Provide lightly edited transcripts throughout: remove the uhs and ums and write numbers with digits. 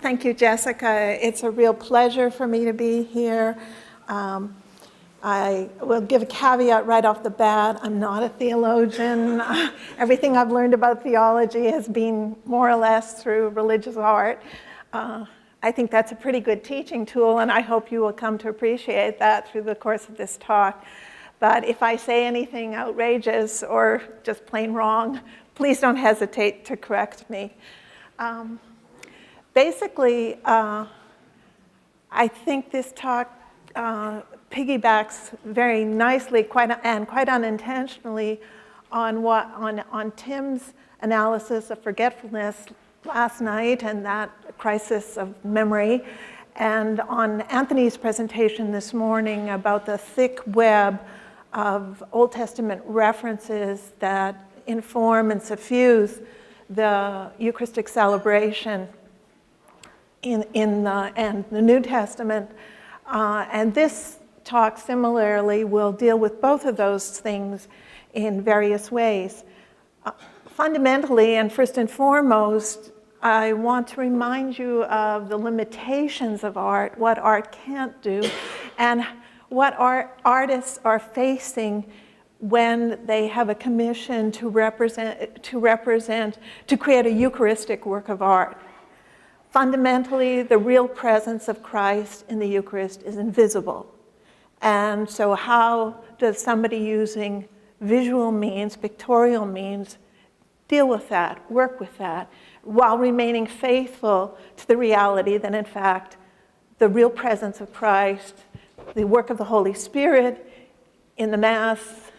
Thank you, Jessica. It's a real pleasure for me to be here. I will give a caveat right off the bat. I'm not a theologian. Everything I've learned about theology has been more or less through religious art. I think that's a pretty good teaching tool, and I hope you will come to appreciate that through the course of this talk. But if I say anything outrageous or just plain wrong, please don't hesitate to correct me. Basically, I think this talk piggybacks very nicely, quite unintentionally, on Tim's analysis of forgetfulness last night and that crisis of memory, and on Anthony's presentation this morning about the thick web of Old Testament references that inform and suffuse the Eucharistic celebration in the New Testament. And this talk similarly will deal with both of those things in various ways. Fundamentally, and first and foremost, I want to remind you of the limitations of art, what art can't do, and what artists are facing when they have a commission to create a Eucharistic work of art. Fundamentally, the real presence of Christ in the Eucharist is invisible. And so how does somebody using visual means, pictorial means, deal with that, work with that, while remaining faithful to the reality that, in fact, the real presence of Christ, the work of the Holy Spirit in the Mass,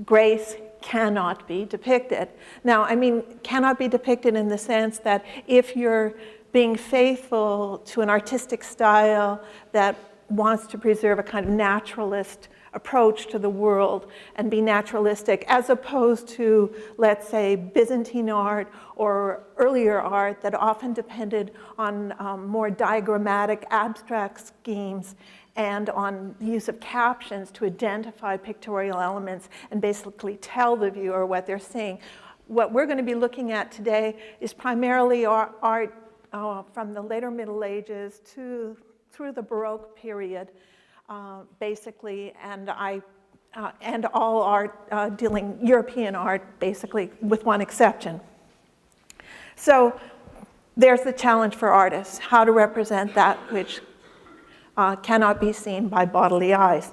grace, cannot be depicted. Now, I mean, cannot be depicted in the sense that if you're being faithful to an artistic style that wants to preserve a kind of naturalist approach to the world and be naturalistic, as opposed to, let's say, Byzantine art or earlier art that often depended on more diagrammatic, abstract schemes and on the use of captions to identify pictorial elements and basically tell the viewer what they're seeing. What we're going to be looking at today is primarily art from the later Middle Ages through the Baroque period, basically, and all art dealing European art, basically, with one exception. So there's the challenge for artists: how to represent that which cannot be seen by bodily eyes.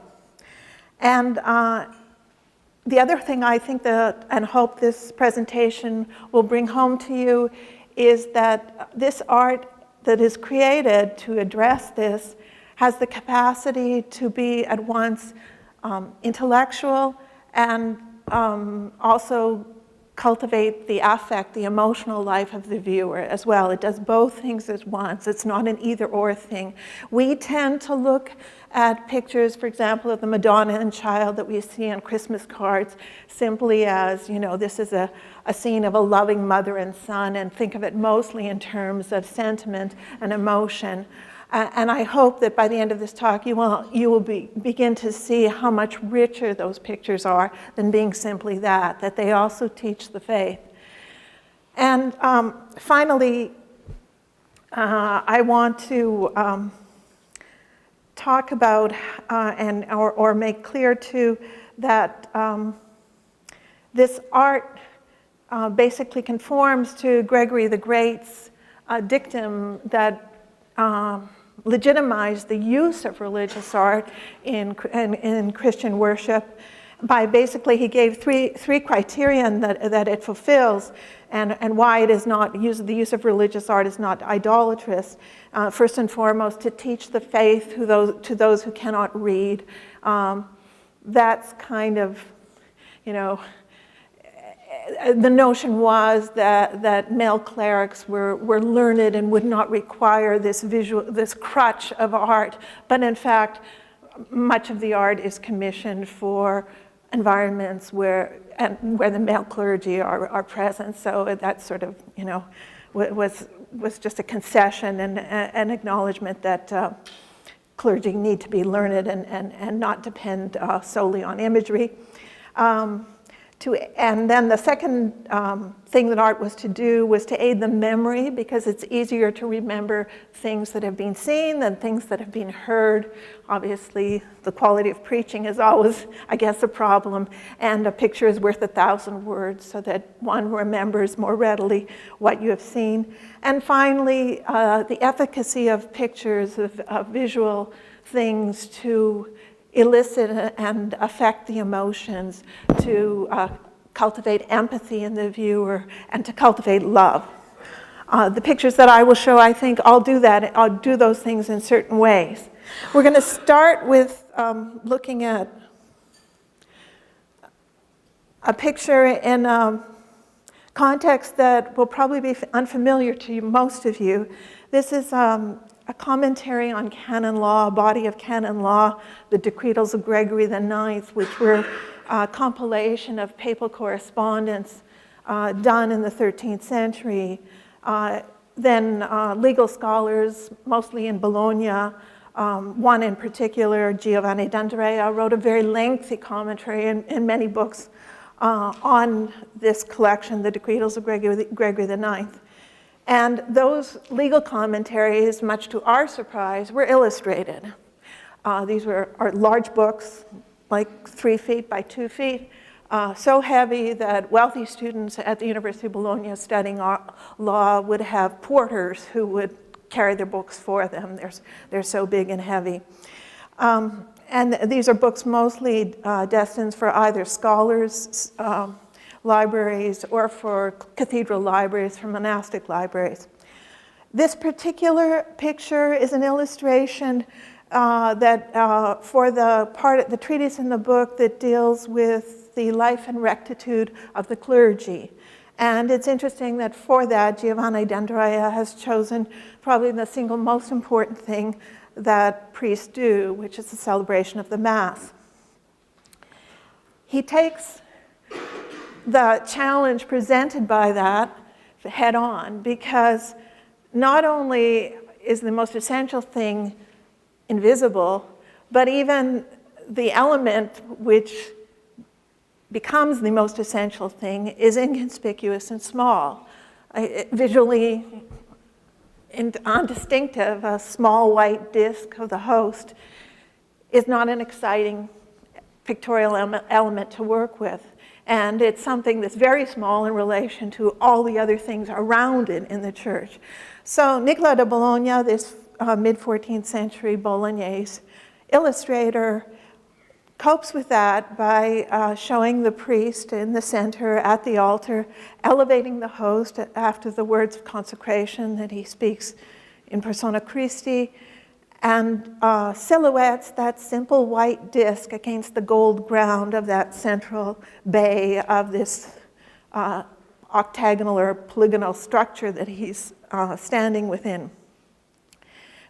And the other thing I think that, and hope this presentation will bring home to you, is that this art that is created to address this has the capacity to be at once intellectual and also cultivate the affect, the emotional life of the viewer as well. It does both things at once. It's not an either-or thing. We tend to look at pictures, for example, of the Madonna and Child that we see on Christmas cards simply as, you know, this is a scene of a loving mother and son, and think of it mostly in terms of sentiment and emotion. And I hope that by the end of this talk, you will begin to see how much richer those pictures are than being simply that they also teach the faith. And finally, I want to talk about or make clear too that this art basically conforms to Gregory the Great's dictum that legitimized the use of religious art in Christian worship by basically, he gave three criterion that it fulfills and why it is not the use of religious art is not idolatrous. First and foremost, to teach the faith to those who cannot read. That's kind of, you know, the notion was that male clerics were learned and would not require this crutch of art, but in fact, much of the art is commissioned for environments where the male clergy are present. So that sort of, you know, was just a concession and an acknowledgement that clergy need to be learned and not depend solely on imagery. And then the second thing that art was to do was to aid the memory, because it's easier to remember things that have been seen than things that have been heard. Obviously, the quality of preaching is always, I guess, a problem, and a picture is worth 1,000 words, so that one remembers more readily what you have seen. And finally, the efficacy of pictures, of visual things to elicit and affect the emotions, to cultivate empathy in the viewer, and to cultivate love. The pictures that I will show, I think, all do that. I'll do those things in certain ways. We're going to start with looking at a picture in a context that will probably be unfamiliar to most of you. This is a commentary on canon law, a body of canon law, the Decretals of Gregory IX, which were a compilation of papal correspondence done in the 13th century. Then legal scholars, mostly in Bologna, one in particular, Giovanni d'Andrea, wrote a very lengthy commentary in many books on this collection, the Decretals of Gregory IX. And those legal commentaries, much to our surprise, were illustrated. These are large books, like 3 feet by 2 feet, so heavy that wealthy students at the University of Bologna studying law would have porters who would carry their books for them. They're so big and heavy. And these are books mostly destined for either scholars' libraries or for cathedral libraries, for monastic libraries. This particular picture is an illustration that for the treatise in the book that deals with the life and rectitude of the clergy. And it's interesting that for that, Giovanni d'Andrea has chosen probably the single most important thing that priests do, which is the celebration of the Mass. He takes the challenge presented by that head on, because not only is the most essential thing invisible, but even the element which becomes the most essential thing is inconspicuous and small. Visually undistinctive, a small white disc of the host is not an exciting pictorial element to work with. And it's something that's very small in relation to all the other things around it in the church. So Nicola da Bologna, this mid-14th century Bolognese illustrator, copes with that by showing the priest in the center at the altar, elevating the host after the words of consecration that he speaks in persona Christi, and silhouettes that simple white disc against the gold ground of that central bay of this octagonal or polygonal structure that he's standing within.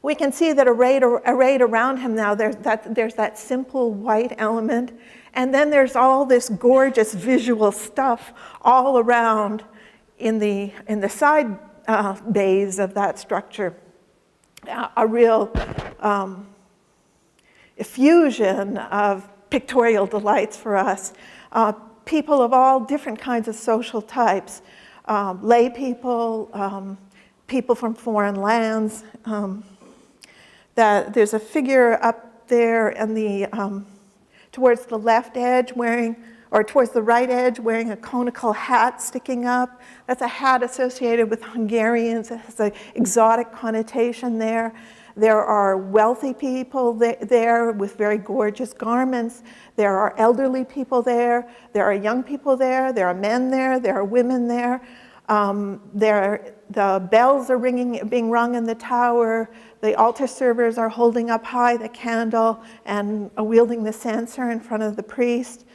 We can see that arrayed around him now, there's that simple white element, and then there's all this gorgeous visual stuff all around in the side bays of that structure. A real effusion of pictorial delights for us. People of all different kinds of social types, lay people, people from foreign lands. That there's a figure up there in the towards the left edge towards the right edge wearing a conical hat sticking up. That's a hat associated with Hungarians. It has an exotic connotation there. There are wealthy people there with very gorgeous garments. There are elderly people there. There are young people there. There are men there. There are women there. The bells are being rung in the tower. The altar servers are holding up high the candle and wielding the censer in front of the priest.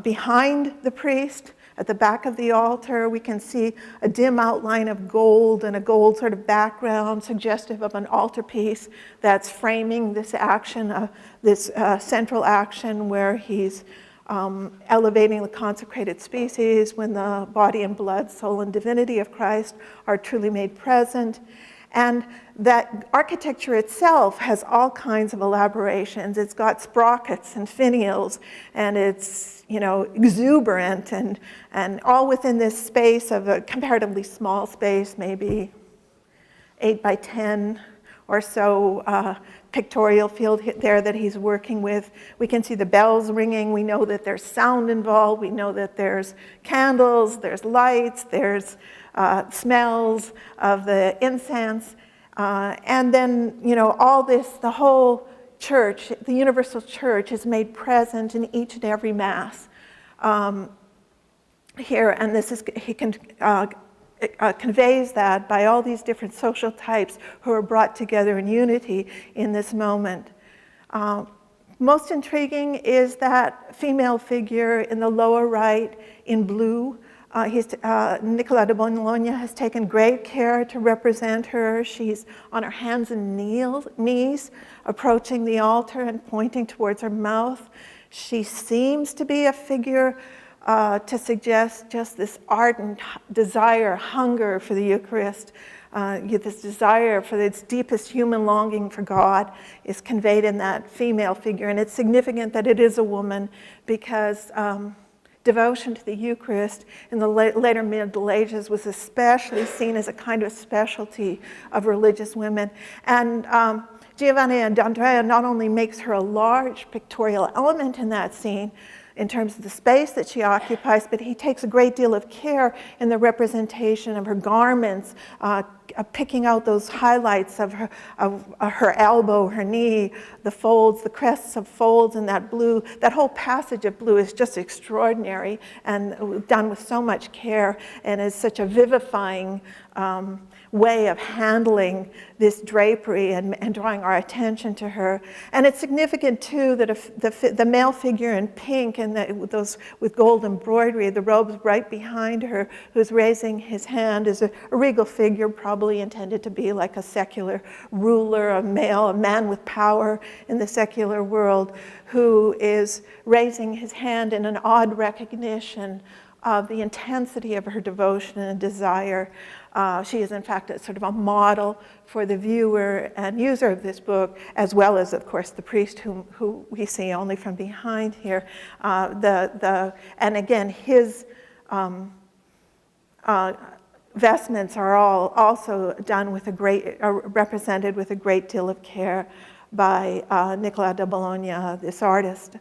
Behind the priest, at the back of the altar, we can see a dim outline of gold and a gold sort of background suggestive of an altarpiece that's framing this action, this central action where he's elevating the consecrated species when the body and blood, soul and divinity of Christ are truly made present. And that architecture itself has all kinds of elaborations. It's got sprockets and finials, and it's, you know, exuberant, and all within this space of a comparatively small space, maybe 8 by 10 or so pictorial field there that he's working with. We can see the bells ringing. We know that there's sound involved. We know that there's candles, there's lights, there's smells of the incense. And then, you know, all this, the whole church, the universal church, is made present in each and every Mass here. And this is, he can conveys that by all these different social types who are brought together in unity in this moment. Most intriguing is that female figure in the lower right in blue. Nicola de Bologna has taken great care to represent her. She's on her hands and knees, approaching the altar and pointing towards her mouth. She seems to be a figure to suggest just this ardent desire, hunger for the Eucharist. This desire for its deepest human longing for God is conveyed in that female figure. And it's significant that it is a woman, because devotion to the Eucharist in the later Middle Ages was especially seen as a kind of specialty of religious women. And Giovanni d'Andrea not only makes her a large pictorial element in that scene, in terms of the space that she occupies, but he takes a great deal of care in the representation of her garments, picking out those highlights of her elbow, her knee, the folds, the crests of folds in that blue. That whole passage of blue is just extraordinary and done with so much care, and is such a vivifying way of handling this drapery and drawing our attention to her. And it's significant too that the male figure in pink and those with gold embroidery, the robes right behind her, who's raising his hand, is a regal figure, probably intended to be like a secular ruler, a man with power in the secular world, who is raising his hand in an odd recognition of the intensity of her devotion and desire. She is, in fact, a sort of a model for the viewer and user of this book, as well as, of course, the priest who we see only from behind here. And again, his vestments are all also done with represented with a great deal of care by Nicola de Bologna, this artist.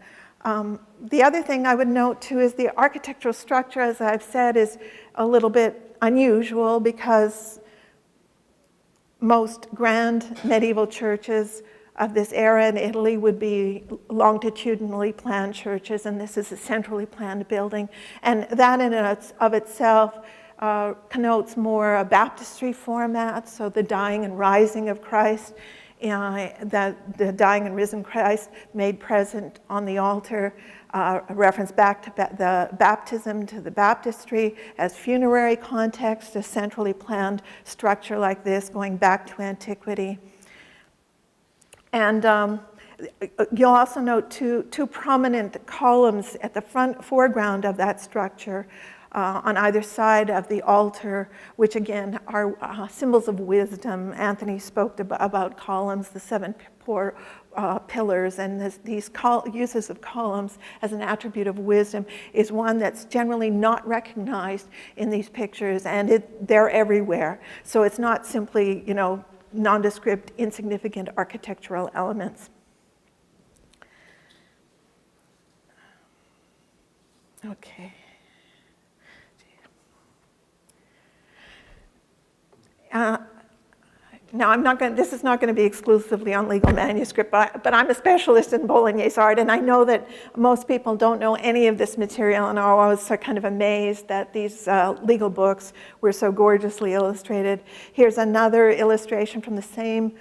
The other thing I would note too is the architectural structure, as I've said, is a little bit unusual, because most grand medieval churches of this era in Italy would be longitudinally planned churches, and this is a centrally planned building. And that in and of itself connotes more a baptistry format, so the dying and rising of Christ, that the dying and risen Christ made present on the altar, a reference back to the baptism, to the baptistry as funerary context, a centrally planned structure like this going back to antiquity. And you'll also note two prominent columns at the foreground of that structure on either side of the altar, which again are symbols of wisdom. Anthony spoke about columns, the 7 pillars, and these uses of columns as an attribute of wisdom is one that's generally not recognized in these pictures, and they're everywhere. So it's not simply, you know, nondescript, insignificant architectural elements. Okay. Now, this is not going to be exclusively on legal manuscript, but I'm a specialist in Bolognese art, and I know that most people don't know any of this material and are always kind of amazed that these legal books were so gorgeously illustrated. Here's another illustration from the same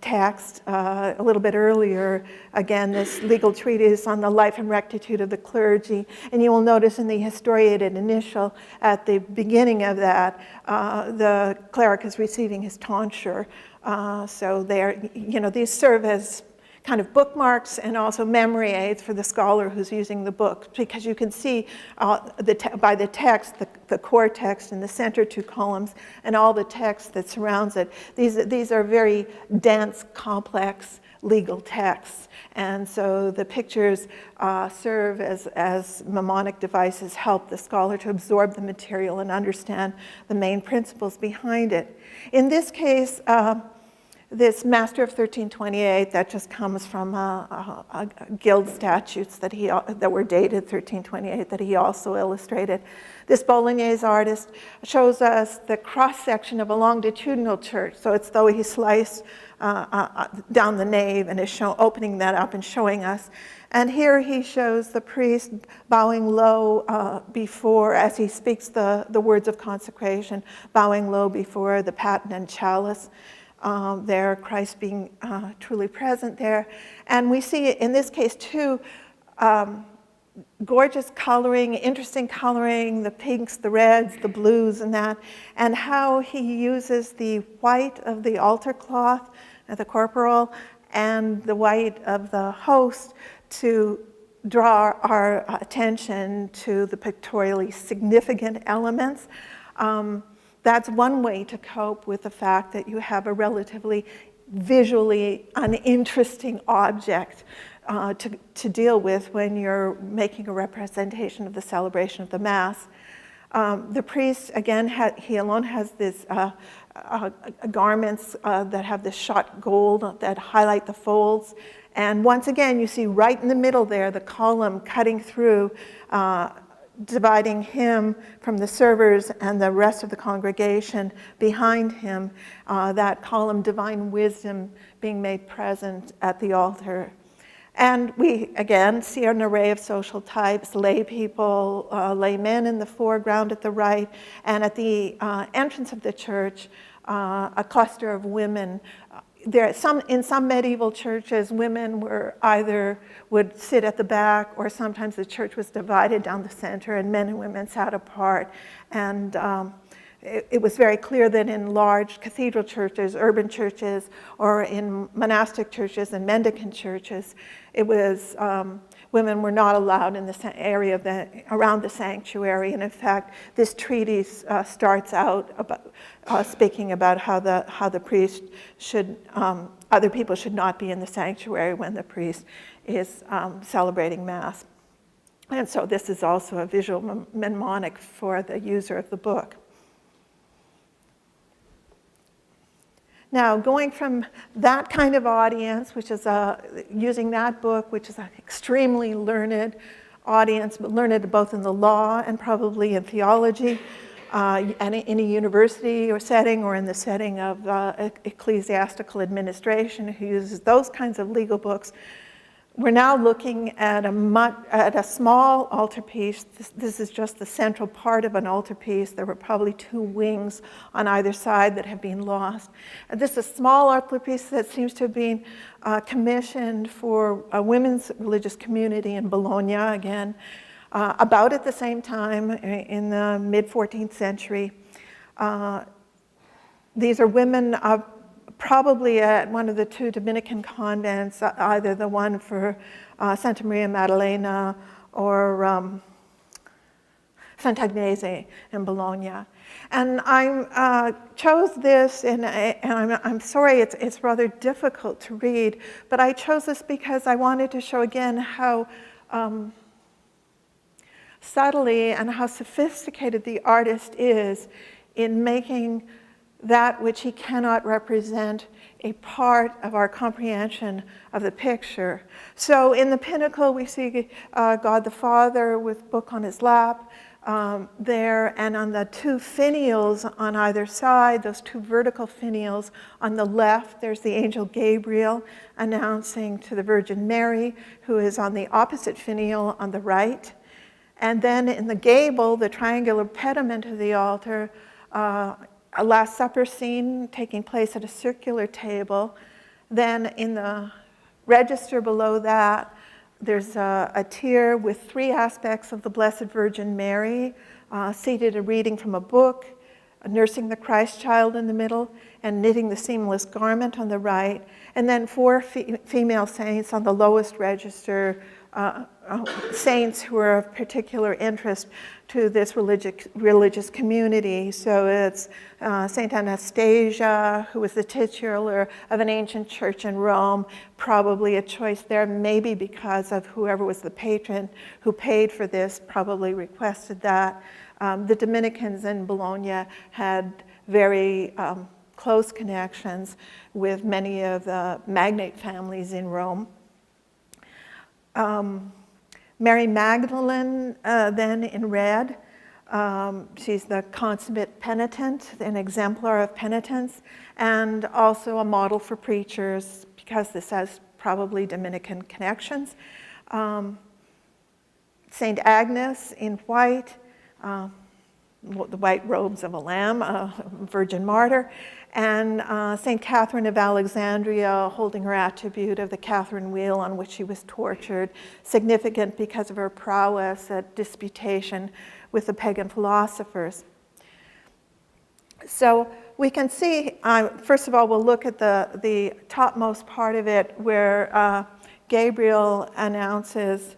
text a little bit earlier. Again, this legal treatise on the life and rectitude of the clergy. And you will notice in the historiated initial at the beginning of that, the cleric is receiving his tonsure. So these serve as kind of bookmarks and also memory aids for the scholar who's using the book, because you can see by the text, the core text in the center 2 columns, and all the text that surrounds it. These are very dense, complex legal texts. And so the pictures serve as mnemonic devices, help the scholar to absorb the material and understand the main principles behind it. In this case, this Master of 1328, that just comes from guild statutes that were dated 1328 that he also illustrated. This Bolognese artist shows us the cross-section of a longitudinal church. So it's though he sliced down the nave and is opening that up and showing us. And here he shows the priest bowing low before, as he speaks the words of consecration, bowing low before the paten and chalice. There, Christ being truly present there. And we see in this case too, gorgeous coloring, interesting coloring, the pinks, the reds, the blues and that, and how he uses the white of the altar cloth, the corporal, and the white of the host to draw our attention to the pictorially significant elements. That's one way to cope with the fact that you have a relatively visually uninteresting object to deal with when you're making a representation of the celebration of the Mass. The priest, again, he alone has this garments that have this shot gold that highlight the folds. And once again, you see right in the middle there, the column cutting through, dividing him from the servers and the rest of the congregation behind him, that column, divine wisdom, being made present at the altar. And we, again, see an array of social types, lay people, laymen in the foreground at the right, and at the entrance of the church, a cluster of women. In some medieval churches, women would sit at the back, or sometimes the church was divided down the center and men and women sat apart. And it was very clear that in large cathedral churches, urban churches, or in monastic churches and mendicant churches, it was women were not allowed in the area around the sanctuary. And in fact, this treatise starts out about speaking about how the priest should, other people should not be in the sanctuary when the priest is celebrating Mass. And so this is also a visual mnemonic for the user of the book. Now, going from that kind of audience, which is using that book, which is an extremely learned audience, but learned both in the law and probably in theology, and in a university or setting, or in the setting of ecclesiastical administration, who uses those kinds of legal books. We're now looking at a small altarpiece. This is just the central part of an altarpiece. There were probably 2 wings on either side that have been lost. And this is a small altarpiece that seems to have been commissioned for a women's religious community in Bologna, again, about at the same time in the mid-14th century. These are women probably at one of the 2 Dominican convents, either the one for Santa Maria Maddalena or Sant'Agnese in Bologna. And I chose this, and I'm sorry, it's rather difficult to read, but I chose this because I wanted to show again how subtly and how sophisticated the artist is in making that which he cannot represent a part of our comprehension of the picture. So in the pinnacle, we see God the Father with book on his lap there, and on the 2 finials on either side, those 2 vertical finials, on the left, there's the angel Gabriel announcing to the Virgin Mary, who is on the opposite finial on the right. And then in the gable, the triangular pediment of the altar, a Last Supper scene taking place at a circular table. Then in the register below that, there's a tier with 3 aspects of the Blessed Virgin Mary, seated and reading from a book, nursing the Christ child in the middle, and knitting the seamless garment on the right, and then 4 female saints on the lowest register, saints who are of particular interest to this religious community. So it's Saint Anastasia, who was the titular of an ancient church in Rome, probably a choice there, maybe because of whoever was the patron who paid for this, probably requested that. The Dominicans in Bologna had very close connections with many of the magnate families in Rome. Mary Magdalene, then in red, she's the consummate penitent, an exemplar of penitence, and also a model for preachers, because this has probably Dominican connections. Saint Agnes in white, the white robes of a lamb, a virgin martyr, and St. Catherine of Alexandria holding her attribute of the Catherine wheel on which she was tortured, significant because of her prowess at disputation with the pagan philosophers. So we can see, first of all, we'll look at the topmost part of it where Gabriel announces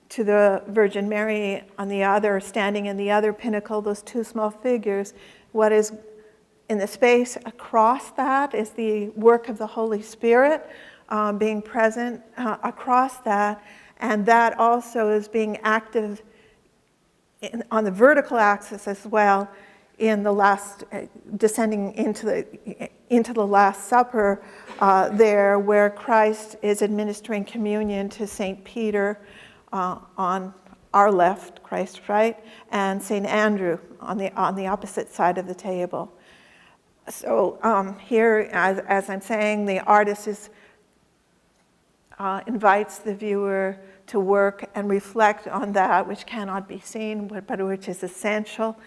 to the Virgin Mary on the other, standing in the other pinnacle, those 2 small figures. What is in the space across that is the work of the Holy Spirit being present across that, and that also is being active on the vertical axis as well in the last, descending into the Last Supper there, where Christ is administering communion to St. Peter on our left, Christ's right, and St. Andrew on the opposite side of the table. So here, as I'm saying, the artist invites the viewer to work and reflect on that which cannot be seen, but which is essential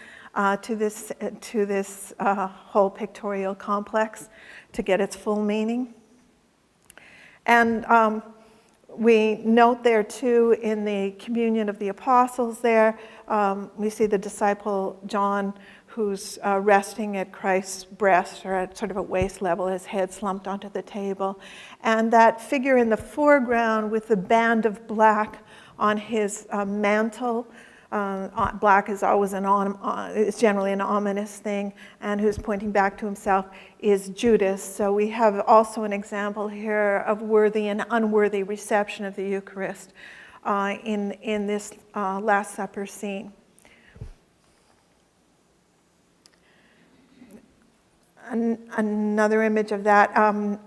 to this whole pictorial complex to get its full meaning. And we note there too in the communion of the apostles there, we see the disciple John who's resting at Christ's breast or at sort of a waist level, his head slumped onto the table. And that figure in the foreground with the band of black on his mantle, black is always is generally an ominous thing, and who's pointing back to himself is Judas. So we have also an example here of worthy and unworthy reception of the Eucharist in this Last Supper scene. Another image of that.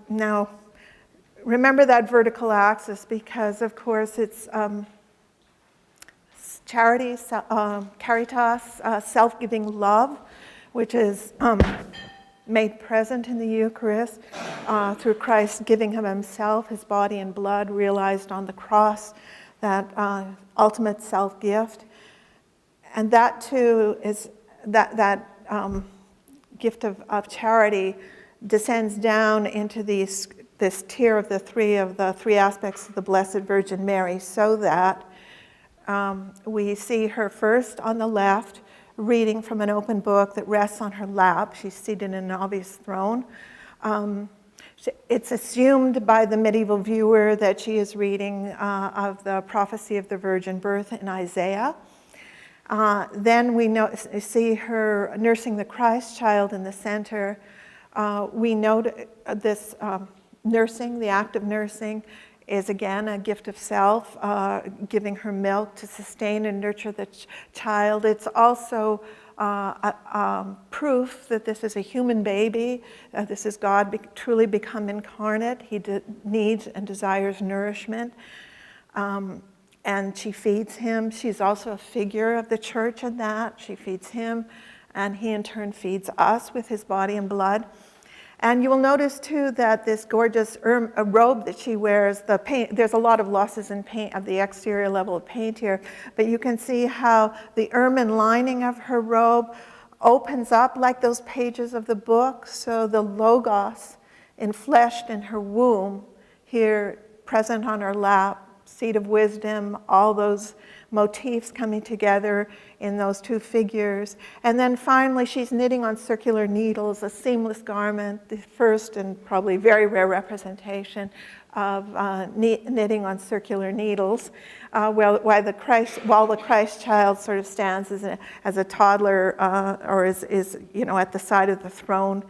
Now, remember that vertical axis because, of course, it's charity, caritas, self-giving love, which is made present in the Eucharist through Christ giving of himself, his body and blood realized on the cross, that ultimate self-gift. And that too is that gift of charity descends down into this tier of the three aspects of the Blessed Virgin Mary, so that we see her first on the left reading from an open book that rests on her lap. She's seated in an obvious throne. It's assumed by the medieval viewer that she is reading of the prophecy of the virgin birth in Isaiah. Then we see her nursing the Christ child in the center. We note this nursing, the act of nursing, is again a gift of self, giving her milk to sustain and nurture the child. It's also proof that this is a human baby. This is God truly become incarnate. He needs and desires nourishment. And she feeds him. She's also a figure of the church in that. She feeds him, and he in turn feeds us with his body and blood. And you will notice too that this gorgeous robe that she wears, there's a lot of losses in paint of the exterior level of paint here, but you can see how the ermine lining of her robe opens up like those pages of the book. So the Logos, enfleshed in her womb, here present on her lap, seat of wisdom, all those motifs coming together in those two figures. And then finally, she's knitting on circular needles, a seamless garment, the first and probably very rare representation of knitting on circular needles, while the Christ child sort of stands as a toddler or is at the side of the throne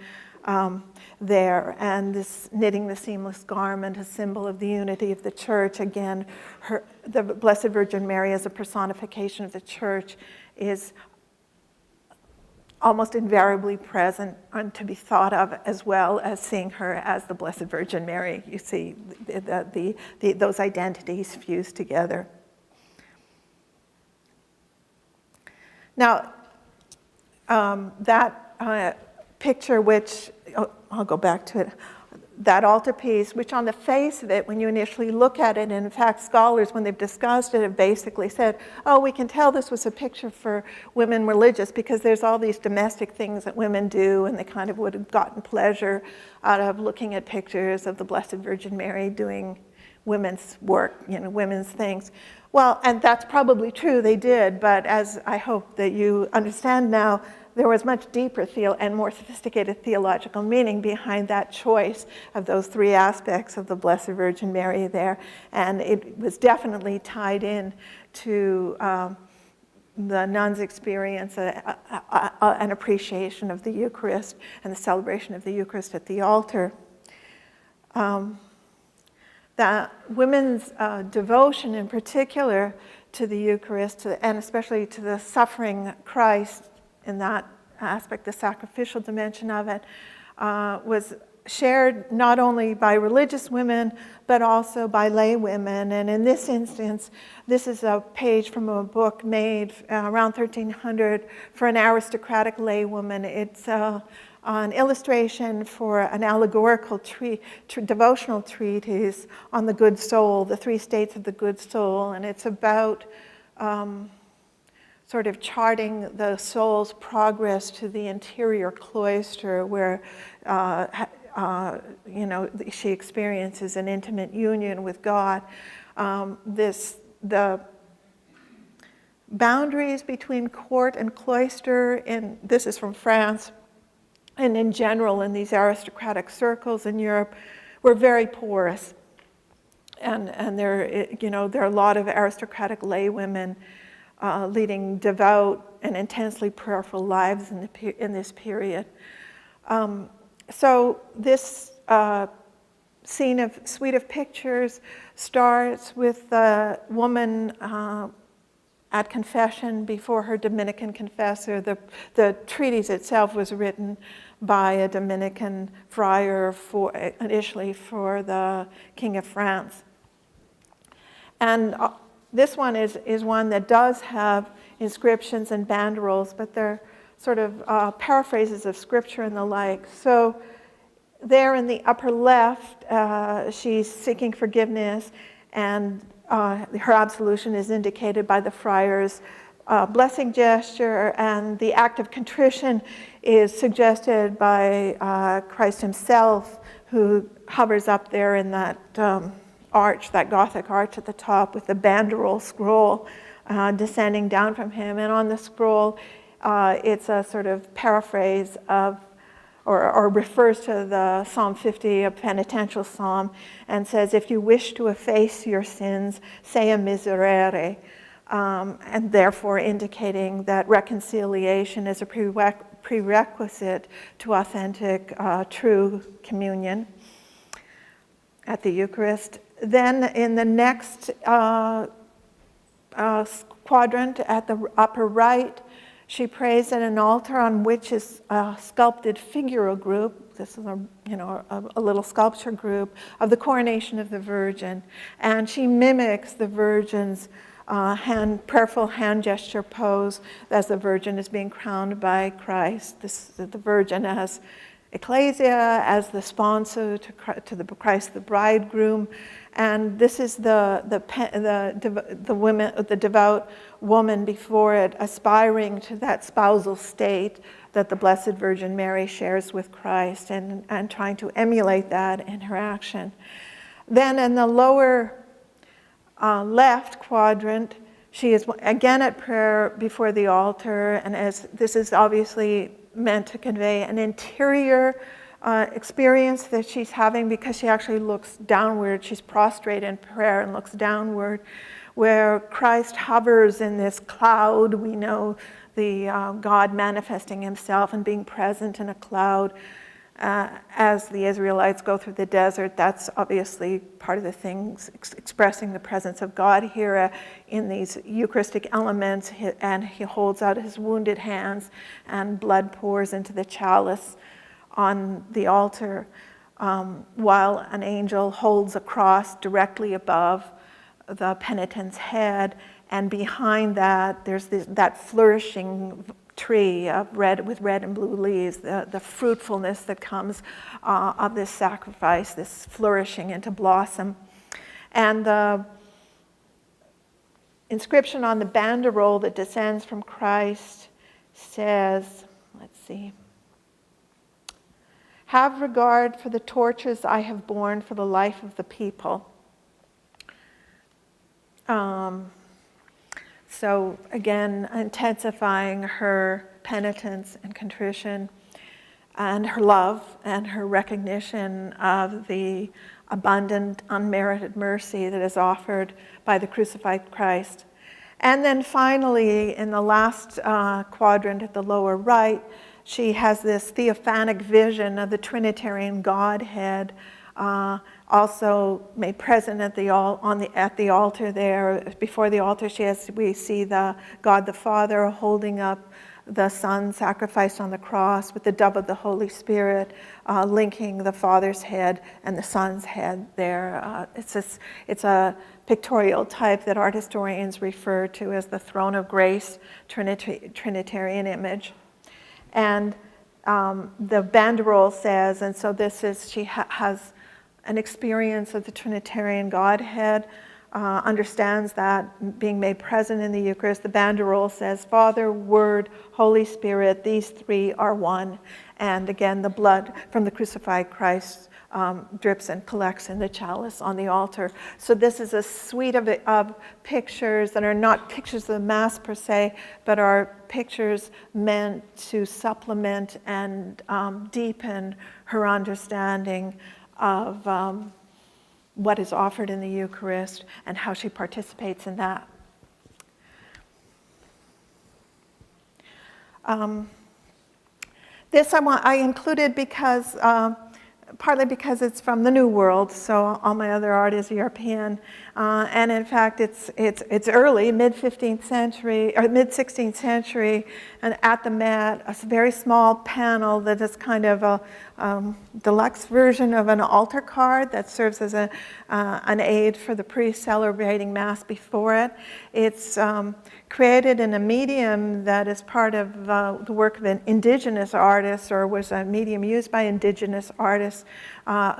there, and this knitting the seamless garment, a symbol of the unity of the church. Again, the Blessed Virgin Mary as a personification of the church is almost invariably present and to be thought of, as well as seeing her as the Blessed Virgin Mary. You see those identities fused together. Now, that picture, which, I'll go back to it, that altarpiece, which on the face of it, when you initially look at it, and in fact scholars, when they've discussed it, have basically said, oh, we can tell this was a picture for women religious because there's all these domestic things that women do, and they kind of would have gotten pleasure out of looking at pictures of the Blessed Virgin Mary doing women's work, women's things. Well, and that's probably true, they did, but as I hope that you understand now, there was much deeper and more sophisticated theological meaning behind that choice of those three aspects of the Blessed Virgin Mary there. And it was definitely tied in to the nun's experience, an appreciation of the Eucharist and the celebration of the Eucharist at the altar. That women's devotion in particular to the Eucharist, and especially to the suffering Christ, in that aspect, the sacrificial dimension of it, was shared not only by religious women, but also by lay women. And in this instance, this is a page from a book made around 1300 for an aristocratic lay woman. It's an illustration for an allegorical devotional treatise on the good soul, the three states of the good soul. And it's about sort of charting the soul's progress to the interior cloister where, she experiences an intimate union with God. The boundaries between court and cloister, and this is from France, and in general in these aristocratic circles in Europe, were very porous. And there are a lot of aristocratic lay women leading devout and intensely prayerful lives in this period. So this suite of pictures starts with the woman at confession before her Dominican confessor. The treatise itself was written by a Dominican friar initially for the King of France. And this one is one that does have inscriptions and banderoles, but they're sort of paraphrases of scripture and the like. So there in the upper left, she's seeking forgiveness, and her absolution is indicated by the friar's blessing gesture, and the act of contrition is suggested by Christ himself, who hovers up there in that arch, that Gothic arch at the top with the banderole scroll descending down from him. And on the scroll, it's a sort of paraphrase of, or refers to the Psalm 50, a penitential psalm, and says, if you wish to efface your sins, say a miserere, and therefore indicating that reconciliation is a prerequisite to authentic, true communion at the Eucharist. Then in the next quadrant at the upper right, she prays at an altar on which is a sculpted figural group. This is a little sculpture group of the coronation of the Virgin. And she mimics the Virgin's prayerful hand gesture pose as the Virgin is being crowned by Christ. The Virgin as ecclesia, as the sponsor to the Christ the bridegroom. And this is the devout woman before it, aspiring to that spousal state that the Blessed Virgin Mary shares with Christ, and trying to emulate that in her action. Then in the lower left quadrant, she is again at prayer before the altar, and as this is obviously meant to convey an interior experience that she's having, because she actually looks downward. She's prostrate in prayer and looks downward, where Christ hovers in this cloud. We know the God manifesting himself and being present in a cloud. As the Israelites go through the desert, that's obviously part of the things expressing the presence of God here in these Eucharistic elements. And he holds out his wounded hands, and blood pours into the chalice on the altar, while an angel holds a cross directly above the penitent's head. And behind that, there's that flourishing tree of with red and blue leaves, the fruitfulness that comes of this sacrifice, this flourishing into blossom. And the inscription on the banderole that descends from Christ says, let's see, "Have regard for the tortures I have borne for the life of the people." So again, intensifying her penitence and contrition and her love and her recognition of the abundant, unmerited mercy that is offered by the crucified Christ. And then finally, in the last quadrant at the lower right, she has this theophanic vision of the Trinitarian Godhead, also made present at the altar there. Before the altar, we see the God the Father holding up the Son sacrificed on the cross with the dove of the Holy Spirit, linking the Father's head and the Son's head there. It's a pictorial type that art historians refer to as the throne of grace Trinitarian image. And the banderole says, and so this is, she has an experience of the Trinitarian Godhead, understands that being made present in the Eucharist. The banderole says, Father, Word, Holy Spirit, these three are one. And again, the blood from the crucified Christ drips and collects in the chalice on the altar. So this is a suite of pictures that are not pictures of the Mass per se, but are pictures meant to supplement and deepen her understanding of what is offered in the Eucharist and how she participates in that. This I included because partly because it's from the New World, so all my other art is European, and in fact it's early, mid-15th century or mid-16th century, and at the Met, a very small panel that is kind of a deluxe version of an altar card that serves as an aid for the priest celebrating Mass before it. It's created in a medium that is part of the work of an indigenous artist, or was a medium used by indigenous artists,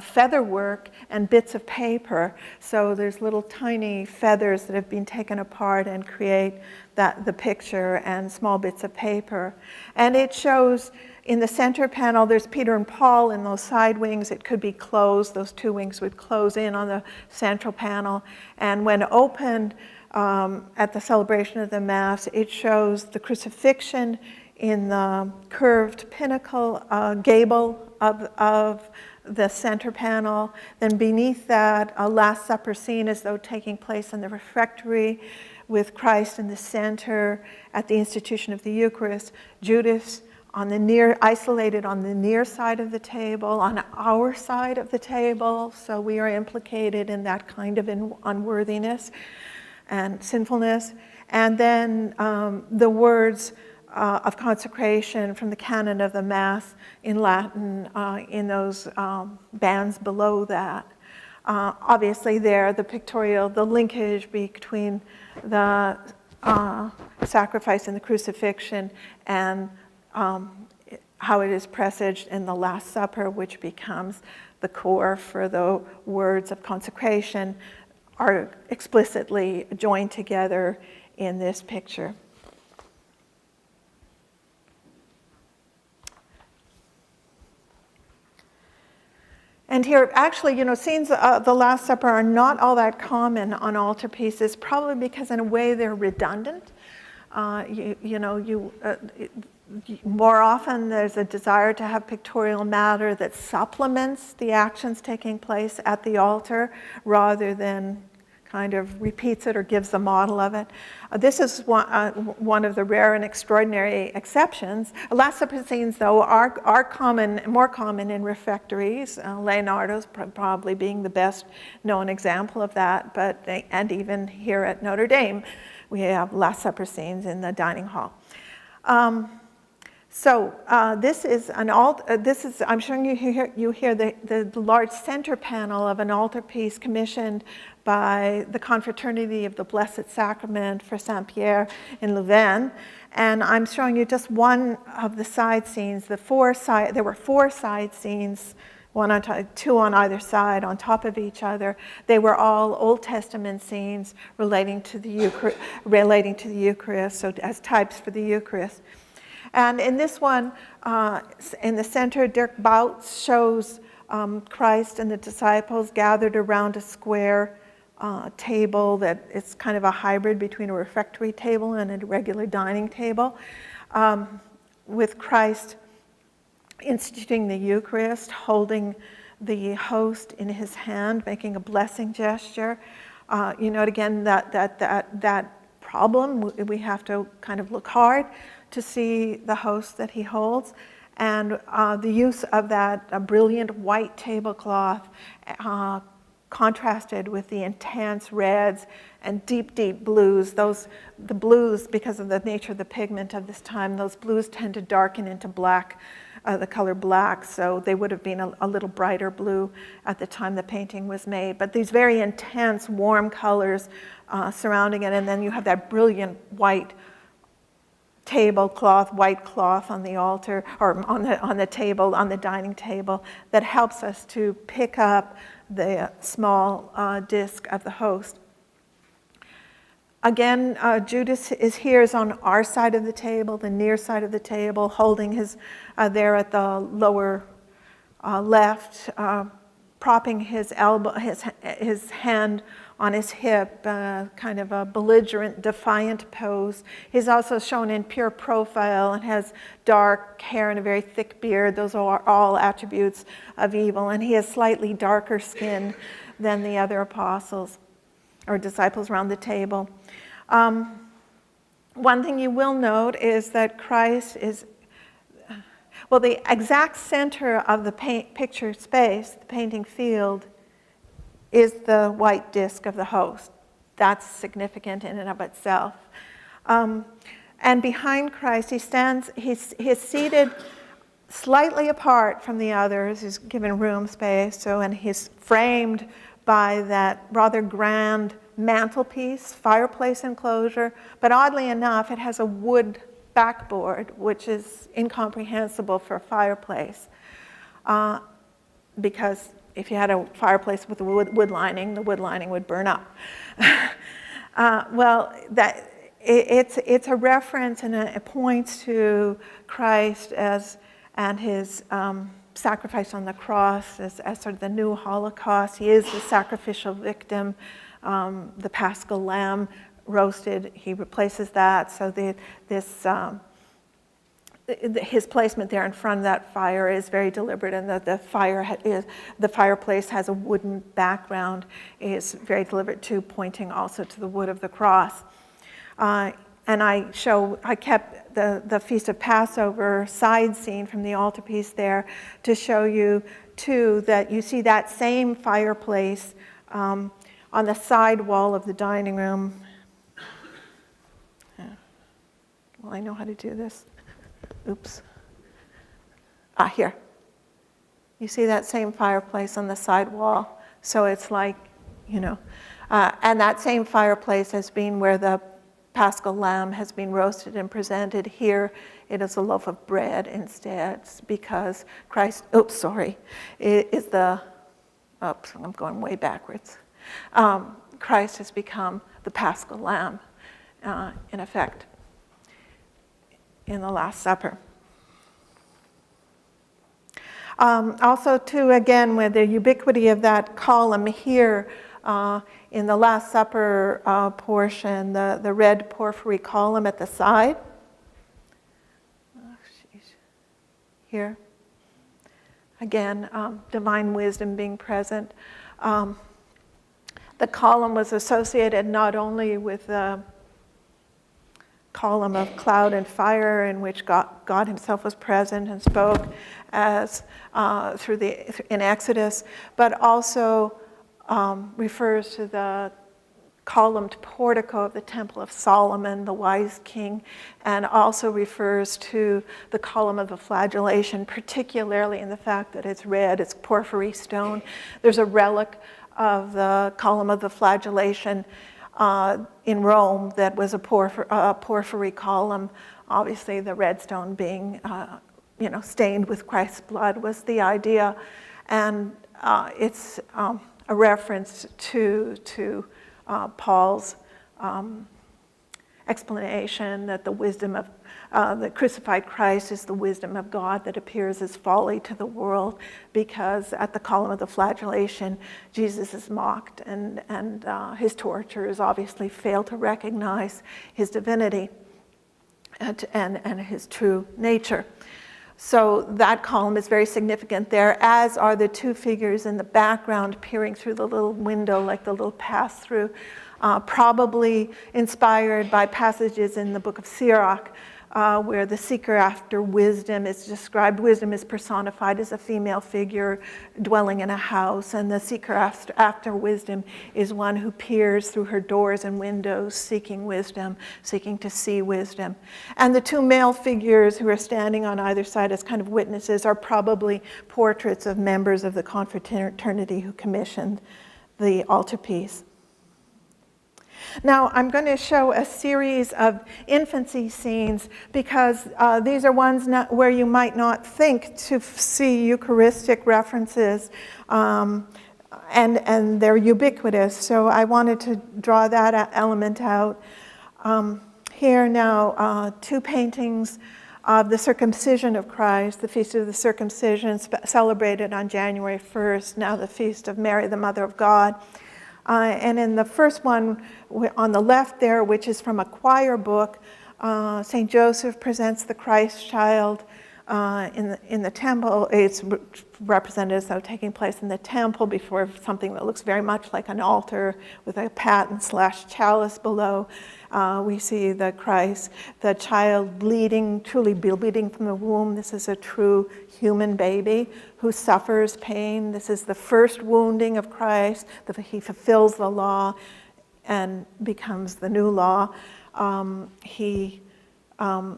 feather work and bits of paper. So there's little tiny feathers that have been taken apart and create the picture, and small bits of paper. And it shows in the center panel, there's Peter and Paul in those side wings. It could be closed. Those two wings would close in on the central panel. And when opened at the celebration of the Mass, it shows the crucifixion in the curved pinnacle gable of the center panel. Then beneath that, a Last Supper scene as though taking place in the refectory, with Christ in the center at the institution of the Eucharist. Judas isolated on the near side of the table, on our side of the table, so we are implicated in that kind of unworthiness and sinfulness. And then the words of consecration from the canon of the Mass in Latin in those bands below that. Obviously there, the pictorial, the linkage between the sacrifice and the crucifixion and how it is presaged in the Last Supper, which becomes the core for the words of consecration, are explicitly joined together in this picture. And here, actually, scenes of the Last Supper are not all that common on altarpieces, probably because in a way they're redundant. More often there's a desire to have pictorial matter that supplements the actions taking place at the altar rather than kind of repeats it or gives a model of it. This is one of the rare and extraordinary exceptions. Last Supper scenes, though, are more common in refectories, Leonardo's probably being the best known example of that, and even here at Notre Dame, we have Last Supper scenes in the dining hall. This is I'm showing you here the large center panel of an altarpiece commissioned by the Confraternity of the Blessed Sacrament for Saint Pierre in Louvain. And I'm showing you just one of the side scenes. There were 4 side scenes, two on either side, on top of each other. They were all Old Testament scenes relating to the Eucharist, so as types for the Eucharist. And in this one, in the center, Dirk Bouts shows Christ and the disciples gathered around a square table that is kind of a hybrid between a refectory table and a regular dining table, with Christ instituting the Eucharist, holding the host in his hand, making a blessing gesture. Again, that problem, we have to kind of look hard to see the host that he holds, and the use of that brilliant white tablecloth contrasted with the intense reds and deep, deep blues. The blues, because of the nature of the pigment of this time, those blues tend to darken into black, the color black, so they would have been a little brighter blue at the time the painting was made. But these very intense, warm colors surrounding it, and then you have that brilliant white tablecloth, white cloth on the altar, or on the table, on the dining table, that helps us to pick up the small disc of the host. Again, Judas is on our side of the table, the near side of the table, holding his, there at the lower left, propping his elbow, his hand on his hip, kind of a belligerent, defiant pose. He's also shown in pure profile and has dark hair and a very thick beard. Those are all attributes of evil. And he has slightly darker skin than the other apostles or disciples around the table. One thing you will note is that Christ is, well, the exact center of the picture space, the painting field, is the white disc of the host. That's significant in and of itself. And behind Christ, he's seated slightly apart from the others. He's given room space, and he's framed by that rather grand mantelpiece, fireplace enclosure. But oddly enough, it has a wood backboard, which is incomprehensible for a fireplace, because if you had a fireplace with a wood lining, the wood lining would burn up. It's a reference, and it points to Christ and his sacrifice on the cross as sort of the new Holocaust. He is the sacrificial victim, the Paschal lamb roasted. He replaces that. So his placement there in front of that fire is very deliberate, and the fireplace has a wooden background is very deliberate too, pointing also to the wood of the cross. And I kept the Feast of Passover side scene from the altarpiece there to show you too that you see that same fireplace on the side wall of the dining room. Well, I know how to do this. Oops. Here. You see that same fireplace on the side wall? So it's like, and that same fireplace has been where the Paschal lamb has been roasted and presented. Here it is a loaf of bread instead, because Christ, I'm going way backwards. Christ has become the Paschal lamb, in effect, in the Last Supper. Also, too, again, with the ubiquity of that column here in the Last Supper portion, the red porphyry column at the side. Here. Again, divine wisdom being present. The column was associated not only with the column of cloud and fire in which God himself was present and spoke as in Exodus, but also refers to the columned portico of the Temple of Solomon, the wise king, and also refers to the column of the flagellation, particularly in the fact that it's red, it's porphyry stone. There's a relic of the column of the flagellation in Rome that was a porphyry column. Obviously, the red stone being stained with Christ's blood was the idea, and it's a reference to Paul's explanation that the wisdom of the crucified Christ is the wisdom of God that appears as folly to the world, because at the column of the flagellation, Jesus is mocked, and his torturers obviously fail to recognize his divinity and his true nature. So that column is very significant there, as are the two figures in the background peering through the little window, like the little pass-through, probably inspired by passages in the book of Sirach, where the seeker after wisdom is described. Wisdom is personified as a female figure dwelling in a house, and the seeker after wisdom is one who peers through her doors and windows, seeking wisdom, seeking to see wisdom. And the two male figures who are standing on either side as kind of witnesses are probably portraits of members of the confraternity who commissioned the altarpiece. Now, I'm going to show a series of infancy scenes because these are ones where you might not think to see Eucharistic references, and they're ubiquitous. So I wanted to draw that element out. Here now, two paintings of the circumcision of Christ, the Feast of the Circumcision, celebrated on January 1st, now the Feast of Mary, the Mother of God. And in the first one on the left there, which is from a choir book, St. Joseph presents the Christ child in the temple. It's represented as though taking place in the temple before something that looks very much like an altar with a paten/chalice below. We see the Christ, the child bleeding, truly bleeding from the womb. This is a true human baby who suffers pain. This is the first wounding of Christ. He fulfills the law and becomes the new law.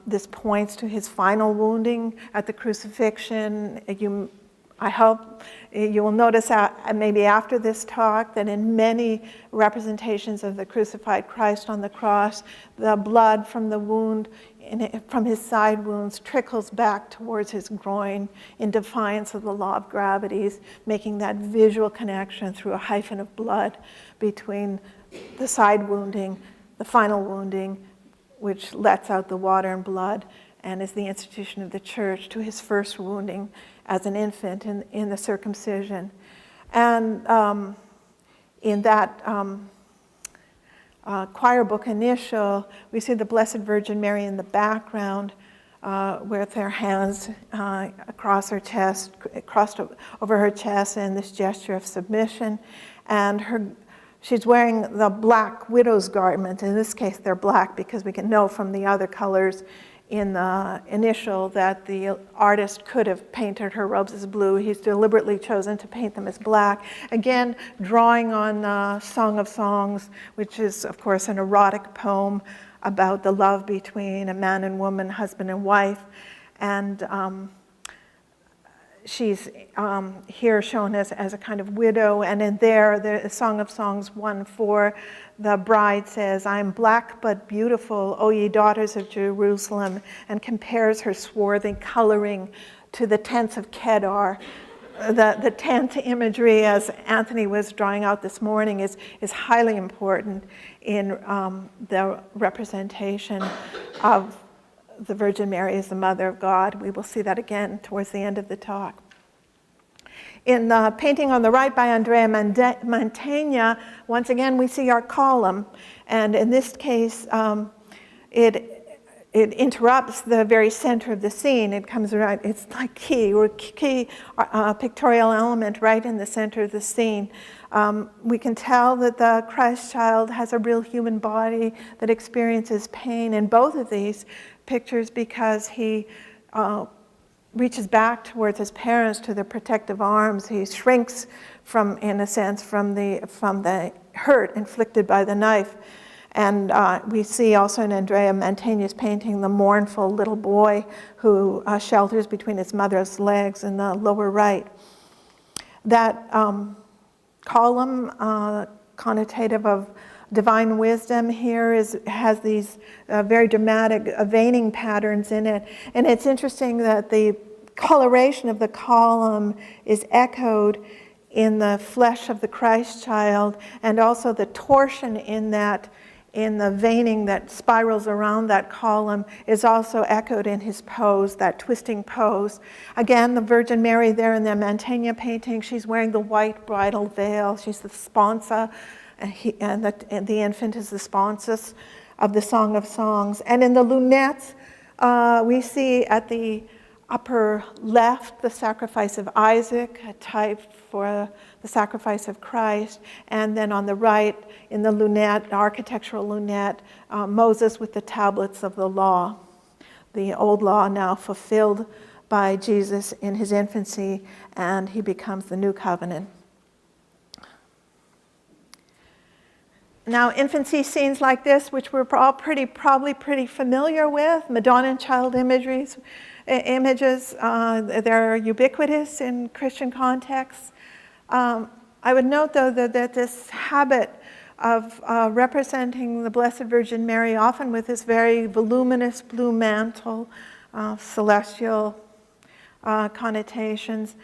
This points to his final wounding at the crucifixion. I hope you will notice maybe after this talk that in many representations of the crucified Christ on the cross, the blood from the wound, from his side wounds, trickles back towards his groin in defiance of the law of gravities, making that visual connection through a hyphen of blood between the side wounding, the final wounding, which lets out the water and blood, and is the institution of the church, to his first wounding as an infant in the circumcision. And in that choir book initial, we see the Blessed Virgin Mary in the background with her hands across her chest, crossed over her chest in this gesture of submission. And she's wearing the black widow's garment. In this case, they're black because we can know from the other colors in the initial that the artist could have painted her robes as blue. He's deliberately chosen to paint them as black. Again, drawing on Song of Songs, which is, of course, an erotic poem about the love between a man and woman, husband and wife. And she's here shown as a kind of widow, and in there, the Song of Songs 1:4, the bride says, "I am black but beautiful, O ye daughters of Jerusalem," and compares her swarthy coloring to the tents of Kedar. The tent imagery, as Anthony was drawing out this morning, is highly important in the representation of the Virgin Mary as the Mother of God. We will see that again towards the end of the talk. In the painting on the right by Andrea Mantegna, once again we see our column, and in this case it interrupts the very center of the scene. It comes right, it's like key pictorial element right in the center of the scene. We can tell that the Christ child has a real human body that experiences pain in both of these pictures because he reaches back towards his parents, to their protective arms. He shrinks from, in a sense, from the hurt inflicted by the knife. And we see also in Andrea Mantegna's painting the mournful little boy who shelters between his mother's legs in the lower right. That column, connotative of divine wisdom here, has these very dramatic veining patterns in it. And it's interesting that the coloration of the column is echoed in the flesh of the Christ child, and also the torsion in the veining that spirals around that column is also echoed in his pose, that twisting pose. Again, the Virgin Mary there in the Mantegna painting, she's wearing the white bridal veil. She's the sponsa, and the infant is the sponsus of the Song of Songs. And in the lunettes, we see at the upper left the sacrifice of Isaac, a type for the sacrifice of Christ, and then on the right in the lunette, architectural lunette, Moses with the tablets of the law, the old law now fulfilled by Jesus in his infancy, and he becomes the new covenant. Now, infancy scenes like this, which we're all probably pretty familiar with, Madonna and child images, they're ubiquitous in Christian contexts. I would note, though, that this habit of representing the Blessed Virgin Mary, often with this very voluminous blue mantle, celestial connotations,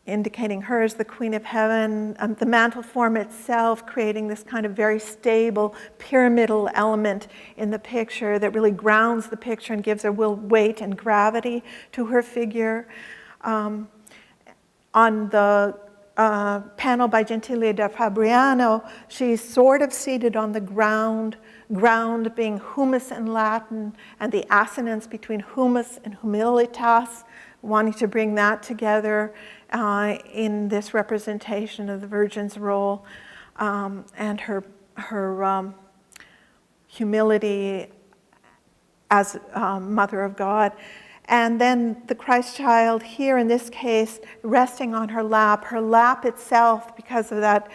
indicating her as the Queen of Heaven, the mantle form itself creating this kind of very stable pyramidal element in the picture that really grounds the picture and gives a real weight and gravity to her figure. On the panel by Gentile da Fabriano, she's sort of seated on the ground being humus in Latin, and the assonance between humus and humilitas, wanting to bring that together in this representation of the Virgin's role, and her humility as Mother of God. And then the Christ child here, in this case, resting on her lap itself, because of that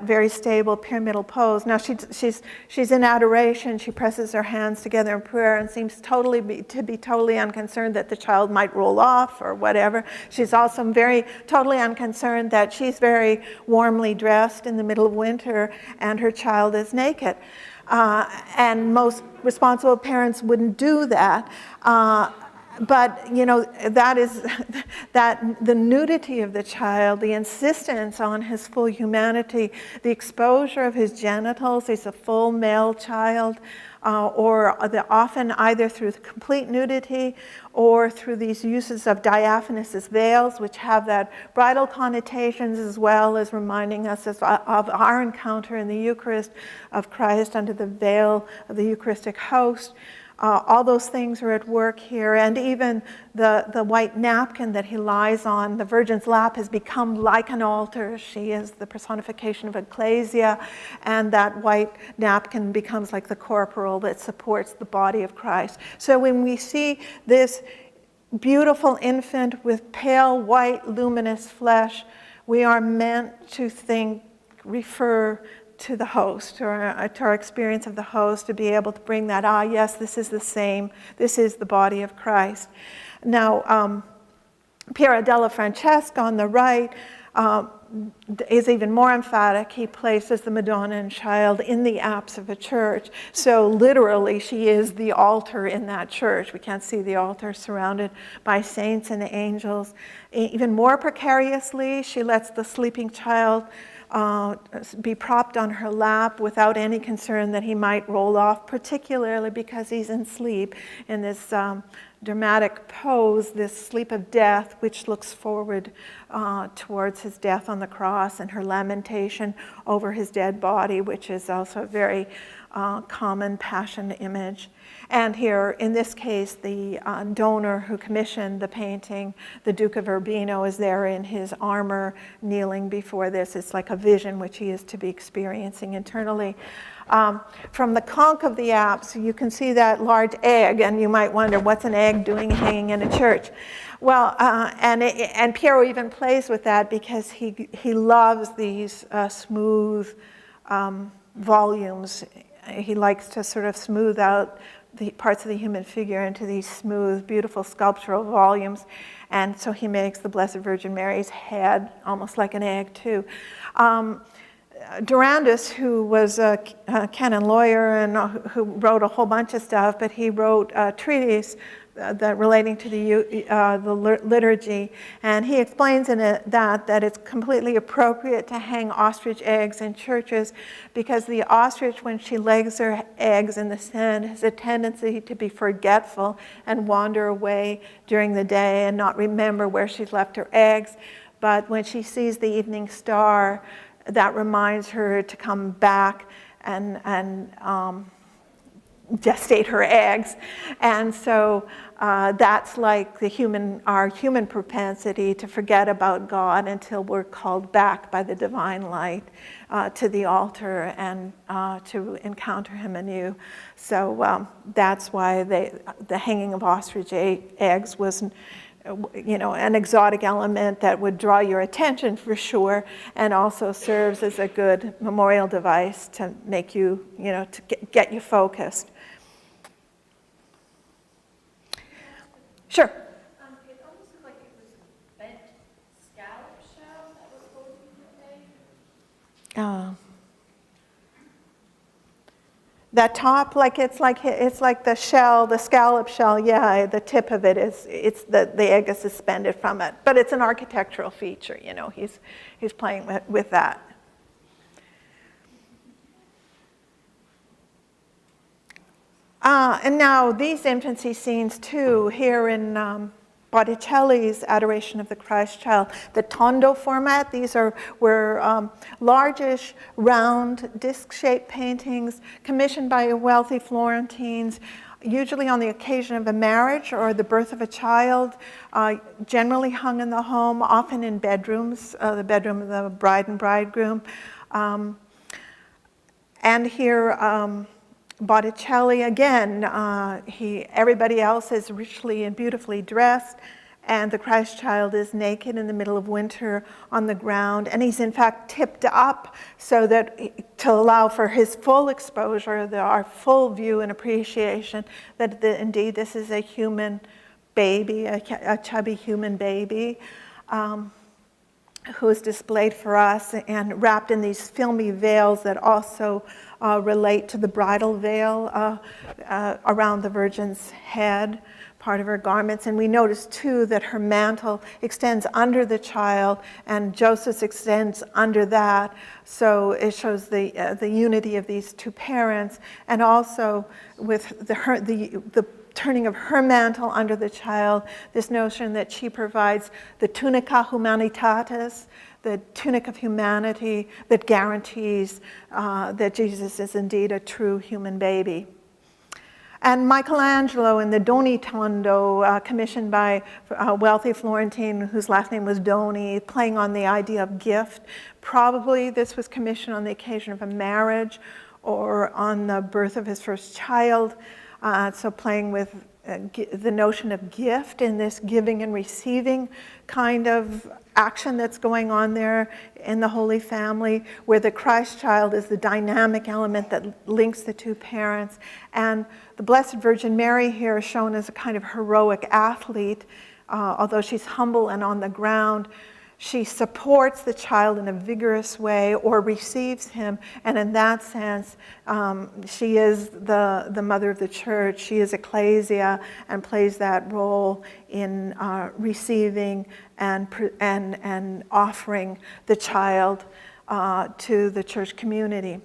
very stable pyramidal pose. Now she's in adoration. She presses her hands together in prayer and seems to be totally unconcerned that the child might roll off or whatever. She's also totally unconcerned that she's very warmly dressed in the middle of winter and her child is naked. And most responsible parents wouldn't do that. But, you know, the nudity of the child, the insistence on his full humanity, the exposure of his genitals, he's a full male child, or often either through the complete nudity or through these uses of diaphanous veils, which have that bridal connotations, as well as reminding us of our encounter in the Eucharist of Christ under the veil of the Eucharistic host. All those things are at work here, and even the white napkin that he lies on, the Virgin's lap, has become like an altar. She is the personification of ecclesia, and that white napkin becomes like the corporal that supports the body of Christ. So when we see this beautiful infant with pale white luminous flesh, we are meant to refer to the host, or to our experience of the host, to be able to bring that, yes, this is the same, this is the body of Christ. Now, Piera della Francesca on the right is even more emphatic. He places the Madonna and Child in the apse of a church. So literally, she is the altar in that church. We can't see the altar, surrounded by saints and angels. Even more precariously, she lets the sleeping child be propped on her lap without any concern that he might roll off, particularly because he's in sleep in this dramatic pose, this sleep of death, which looks forward towards his death on the cross, and her lamentation over his dead body, which is also a very common Passion image. And here, in this case, the donor who commissioned the painting, the Duke of Urbino, is there in his armor, kneeling before this. It's like a vision which he is to be experiencing internally. From the conch of the apse, you can see that large egg, and you might wonder, what's an egg doing hanging in a church? Well, and Piero even plays with that because he loves these smooth volumes. He likes to sort of smooth out the parts of the human figure into these smooth, beautiful sculptural volumes. And so he makes the Blessed Virgin Mary's head almost like an egg, too. Durandus, who was a canon lawyer and who wrote a whole bunch of stuff, but he wrote a treatise that relating to the liturgy, and he explains in it that it's completely appropriate to hang ostrich eggs in churches because the ostrich, when she lays her eggs in the sand, has a tendency to be forgetful and wander away during the day and not remember where she's left her eggs. But when she sees the evening star, that reminds her to come back and gestate her eggs. And so that's like our human propensity to forget about God until we're called back by the divine light to the altar and to encounter him anew. So that's why the hanging of ostrich eggs was an exotic element that would draw your attention for sure, and also serves as a good memorial device to make you, to get you focused. Sure. It almost looked like it was a bent scallop shell that was holding the egg. That top, it's like the shell, the scallop shell. Yeah, the tip of it it's the egg is suspended from it, but it's an architectural feature. He's playing with that. And now these infancy scenes too, here in Botticelli's Adoration of the Christ Child, the tondo format. These were largish, round, disc-shaped paintings commissioned by wealthy Florentines, usually on the occasion of a marriage or the birth of a child, generally hung in the home, often in bedrooms, the bedroom of the bride and bridegroom. And here, Botticelli, again, everybody else is richly and beautifully dressed, and the Christ child is naked in the middle of winter on the ground, and he's in fact tipped up so that to allow for his full exposure, our full view and appreciation that indeed this is a human baby, a chubby human baby, who is displayed for us and wrapped in these filmy veils that also relate to the bridal veil around the Virgin's head, part of her garments. And we notice too that her mantle extends under the child and Joseph's extends under that. So it shows the unity of these two parents, and also with the turning of her mantle under the child, this notion that she provides the tunica humanitatis, the tunic of humanity that guarantees that Jesus is indeed a true human baby. And Michelangelo in the Doni Tondo, commissioned by a wealthy Florentine whose last name was Doni, playing on the idea of gift. Probably this was commissioned on the occasion of a marriage or on the birth of his first child. So playing with the notion of gift in this giving and receiving kind of action that's going on there in the Holy Family, where the Christ child is the dynamic element that links the two parents. And the Blessed Virgin Mary here is shown as a kind of heroic athlete, although she's humble and on the ground. She supports the child in a vigorous way or receives him, and in that sense, she is the mother of the church. She is ecclesia and plays that role in receiving and offering the child to the church community.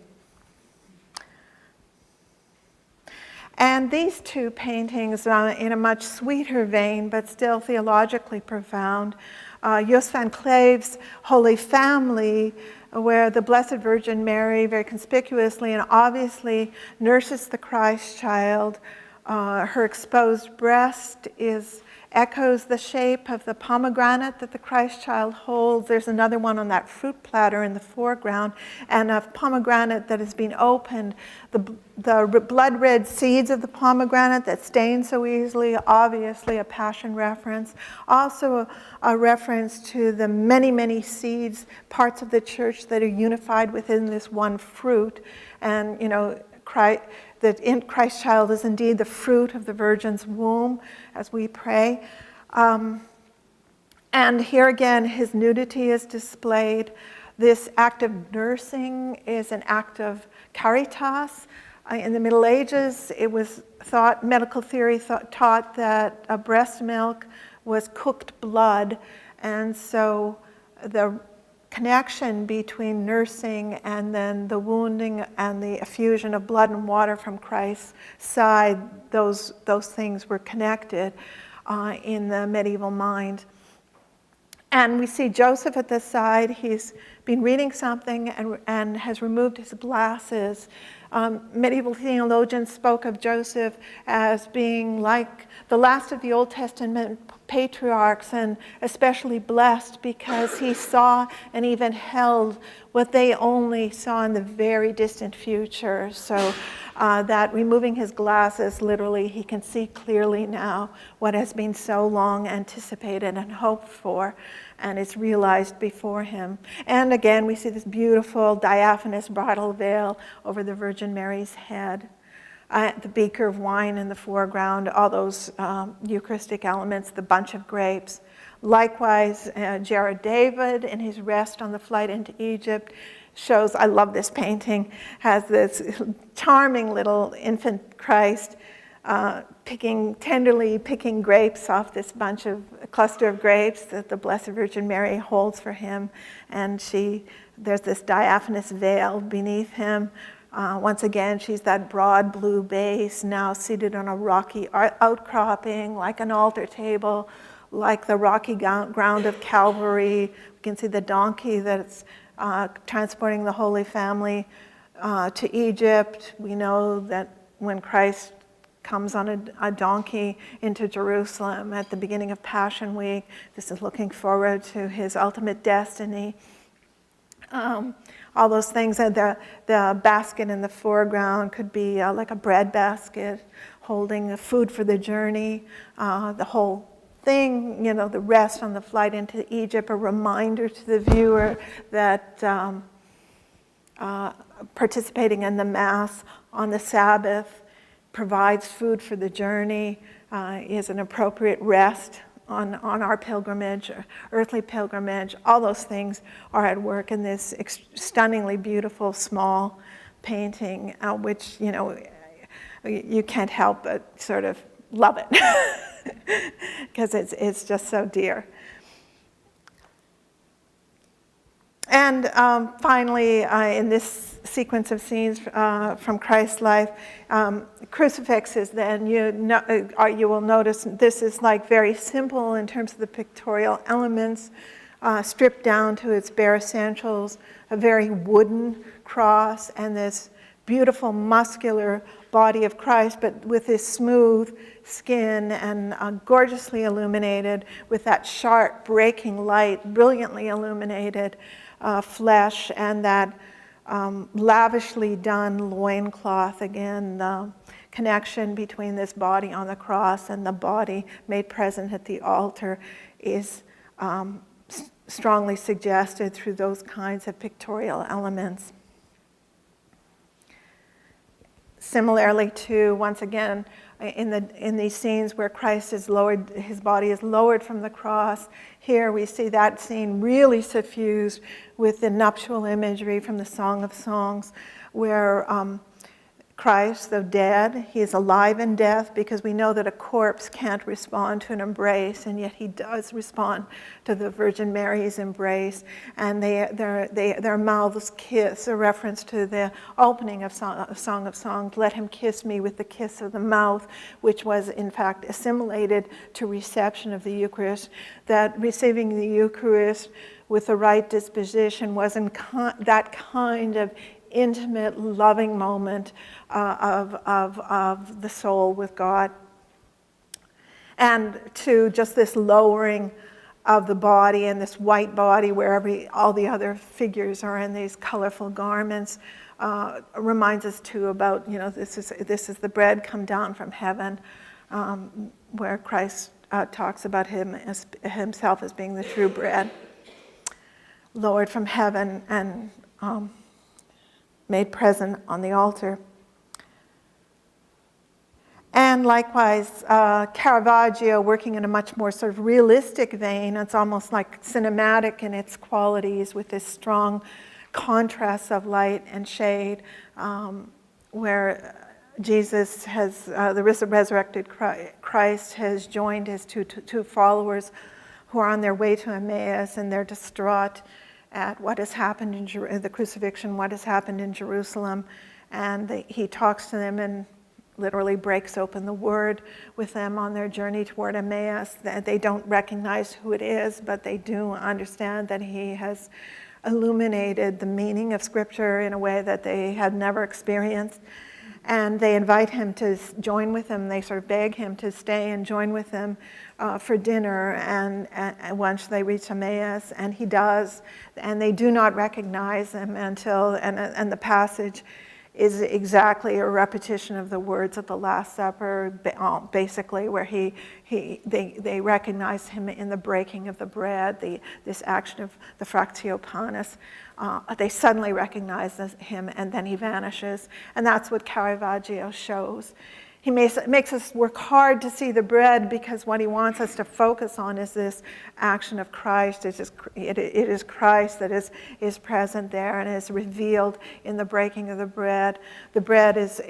And these two paintings, in a much sweeter vein, but still theologically profound, Jos van Cleef's Holy Family, where the Blessed Virgin Mary very conspicuously and obviously nurses the Christ child. Her exposed breast echoes the shape of the pomegranate that the Christ child holds. There's another one on that fruit platter in the foreground, and a pomegranate that has been opened. The blood red seeds of the pomegranate that stain so easily, obviously a Passion reference. Also a reference to the many, many seeds, parts of the church that are unified within this one fruit. And, that in Christ child is indeed the fruit of the Virgin's womb as we pray. And here again, his nudity is displayed. This act of nursing is an act of caritas. In the Middle Ages, it was thought, medical theory taught that breast milk was cooked blood. And so the connection between nursing and then the wounding and the effusion of blood and water from Christ's side, those things were connected in the medieval mind. And we see Joseph at the side. He's been reading something and has removed his glasses. Medieval theologians spoke of Joseph as being like the last of the Old Testament patriarchs, and especially blessed because he saw and even held what they only saw in the very distant future. So that removing his glasses, literally, he can see clearly now what has been so long anticipated and hoped for, and it's realized before him. And again, we see this beautiful diaphanous bridal veil over the Virgin Mary's head. The beaker of wine in the foreground, all those Eucharistic elements, the bunch of grapes. Likewise, Jared David in his rest on the flight into Egypt shows, I love this painting, has this charming little infant Christ tenderly picking grapes off this cluster of grapes that the Blessed Virgin Mary holds for him. And there's this diaphanous veil beneath him. Once again, she's that broad blue base, now seated on a rocky outcropping, like an altar table, like the rocky ground of Calvary. We can see the donkey that's transporting the Holy Family to Egypt. We know that when Christ comes on a donkey into Jerusalem at the beginning of Passion Week, this is looking forward to his ultimate destiny. All those things, the basket in the foreground could be like a bread basket holding the food for the journey. The whole thing, the rest on the flight into Egypt, a reminder to the viewer that participating in the Mass on the Sabbath provides food for the journey, is an appropriate rest on our pilgrimage, earthly pilgrimage. All those things are at work in this stunningly beautiful small painting, which you can't help but sort of love it because it's just so dear. And finally, in this sequence of scenes from Christ's life, crucifixes, then you will notice this is like very simple in terms of the pictorial elements, stripped down to its bare essentials, a very wooden cross, and this beautiful muscular body of Christ, but with this smooth skin and gorgeously illuminated with that sharp breaking light, brilliantly illuminated flesh, and that lavishly done loincloth. Again, the connection between this body on the cross and the body made present at the altar is strongly suggested through those kinds of pictorial elements. Similarly to, once again, in these scenes where Christ is lowered, his body is lowered from the cross, here we see that scene really suffused with the nuptial imagery from the Song of Songs, where Christ, though dead, he is alive in death, because we know that a corpse can't respond to an embrace, and yet he does respond to the Virgin Mary's embrace. And their mouths kiss, a reference to the opening of Song of Songs, let him kiss me with the kiss of the mouth, which was in fact assimilated to reception of the Eucharist. That receiving the Eucharist with the right disposition was that kind of intimate, loving moment of the soul with God. And to just this lowering of the body, and this white body where all the other figures are in these colorful garments, reminds us too about, this is the bread come down from heaven, where Christ talks about himself as being the true bread, lowered from heaven and made present on the altar. And likewise, Caravaggio, working in a much more sort of realistic vein, it's almost like cinematic in its qualities, with this strong contrast of light and shade, where Jesus has, the resurrected Christ has joined his two followers who are on their way to Emmaus, and they're distraught at what has happened in the crucifixion, what has happened in Jerusalem. And he talks to them and literally breaks open the word with them on their journey toward Emmaus. They don't recognize who it is, but they do understand that he has illuminated the meaning of Scripture in a way that they had never experienced. And they invite him to join with them. They sort of beg him to stay and join with them for dinner, and once they reach Emmaus, and he does, and they do not recognize him until, and the passage is exactly a repetition of the words of the Last Supper, basically, where they recognize him in the breaking of the bread, this action of the fractio panis. They suddenly recognize him, and then he vanishes. And that's what Caravaggio shows. He makes us work hard to see the bread, because what he wants us to focus on is this action of Christ. It is Christ that is present there and is revealed in the breaking of the bread. The bread is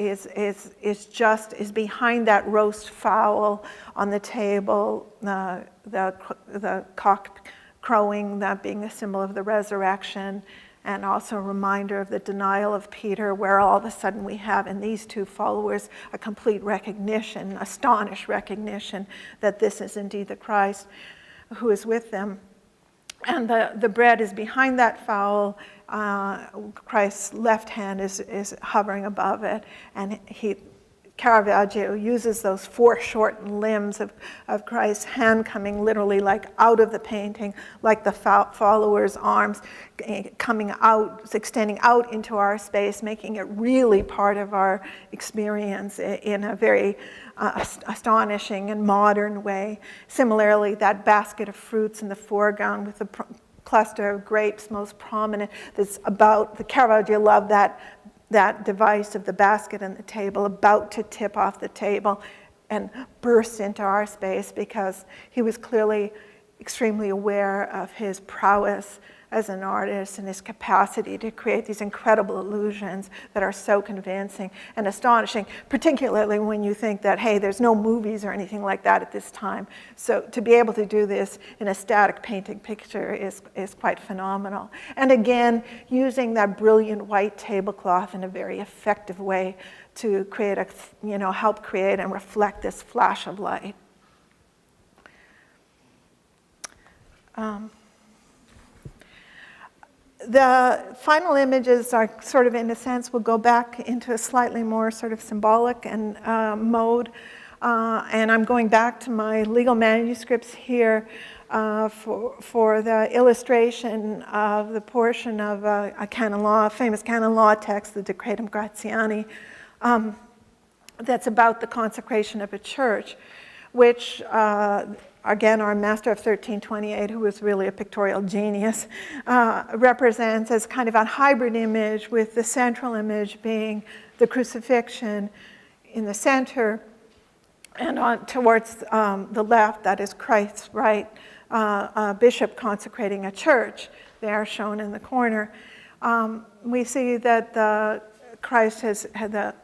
behind that roast fowl on the table, the cock crowing, that being a symbol of the resurrection, and also a reminder of the denial of Peter, where all of a sudden we have in these two followers a complete recognition, astonished recognition that this is indeed the Christ who is with them. And the bread is behind that fowl. Christ's left hand is hovering above it, and Caravaggio uses those foreshortened limbs of Christ's hand coming literally like out of the painting, like the follower's arms coming out, extending out into our space, making it really part of our experience in a very astonishing and modern way. Similarly, that basket of fruits in the foreground with the cluster of grapes most prominent, that's about, the Caravaggio loved that device of the basket and the table about to tip off the table and burst into our space, because he was clearly extremely aware of his prowess as an artist and his capacity to create these incredible illusions that are so convincing and astonishing, particularly when you think that, hey, there's no movies or anything like that at this time. So to be able to do this in a static painting picture is quite phenomenal. And again, using that brilliant white tablecloth in a very effective way to create help create and reflect this flash of light. The final images are sort of, in a sense, will go back into a slightly more sort of symbolic and mode. And I'm going back to my legal manuscripts here for the illustration of the portion of a canon law, famous canon law text, the Decretum Gratiani, that's about the consecration of a church, which again, our master of 1328, who was really a pictorial genius, represents as kind of a hybrid image, with the central image being the crucifixion in the center, and towards the left, that is Christ's right, a bishop consecrating a church, there shown in the corner. We see that Christ has had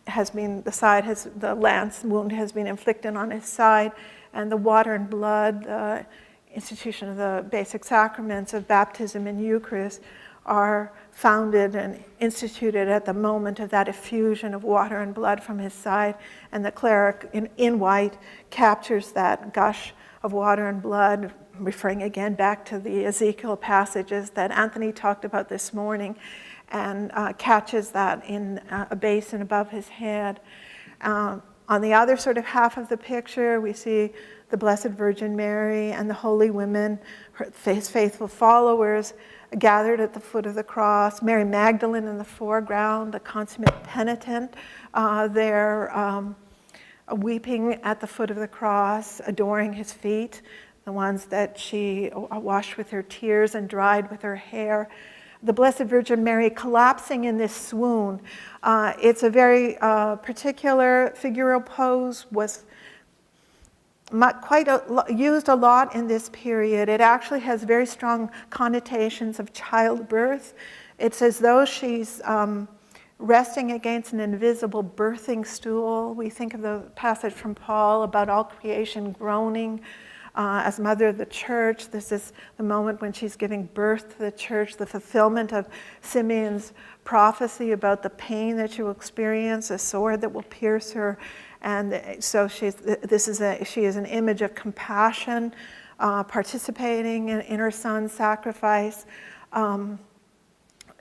the lance wound has been inflicted on his side, and the water and blood, the institution of the basic sacraments of baptism and Eucharist are founded and instituted at the moment of that effusion of water and blood from his side, and the cleric in white captures that gush of water and blood, referring again back to the Ezekiel passages that Anthony talked about this morning, and catches that in a basin above his head. On the other sort of half of the picture, we see the Blessed Virgin Mary and the holy women, his faithful followers, gathered at the foot of the cross. Mary Magdalene in the foreground, the consummate penitent, there weeping at the foot of the cross, adoring his feet, the ones that she washed with her tears and dried with her hair. The Blessed Virgin Mary collapsing in this swoon. It's a very particular figural pose, was used a lot in this period. It actually has very strong connotations of childbirth. It's as though she's resting against an invisible birthing stool. We think of the passage from Paul about all creation groaning as mother of the church. This is the moment when she's giving birth to the church, the fulfillment of Simeon's prophecy about the pain that she will experience, a sword that will pierce her. And so she is an image of compassion, participating in her son's sacrifice,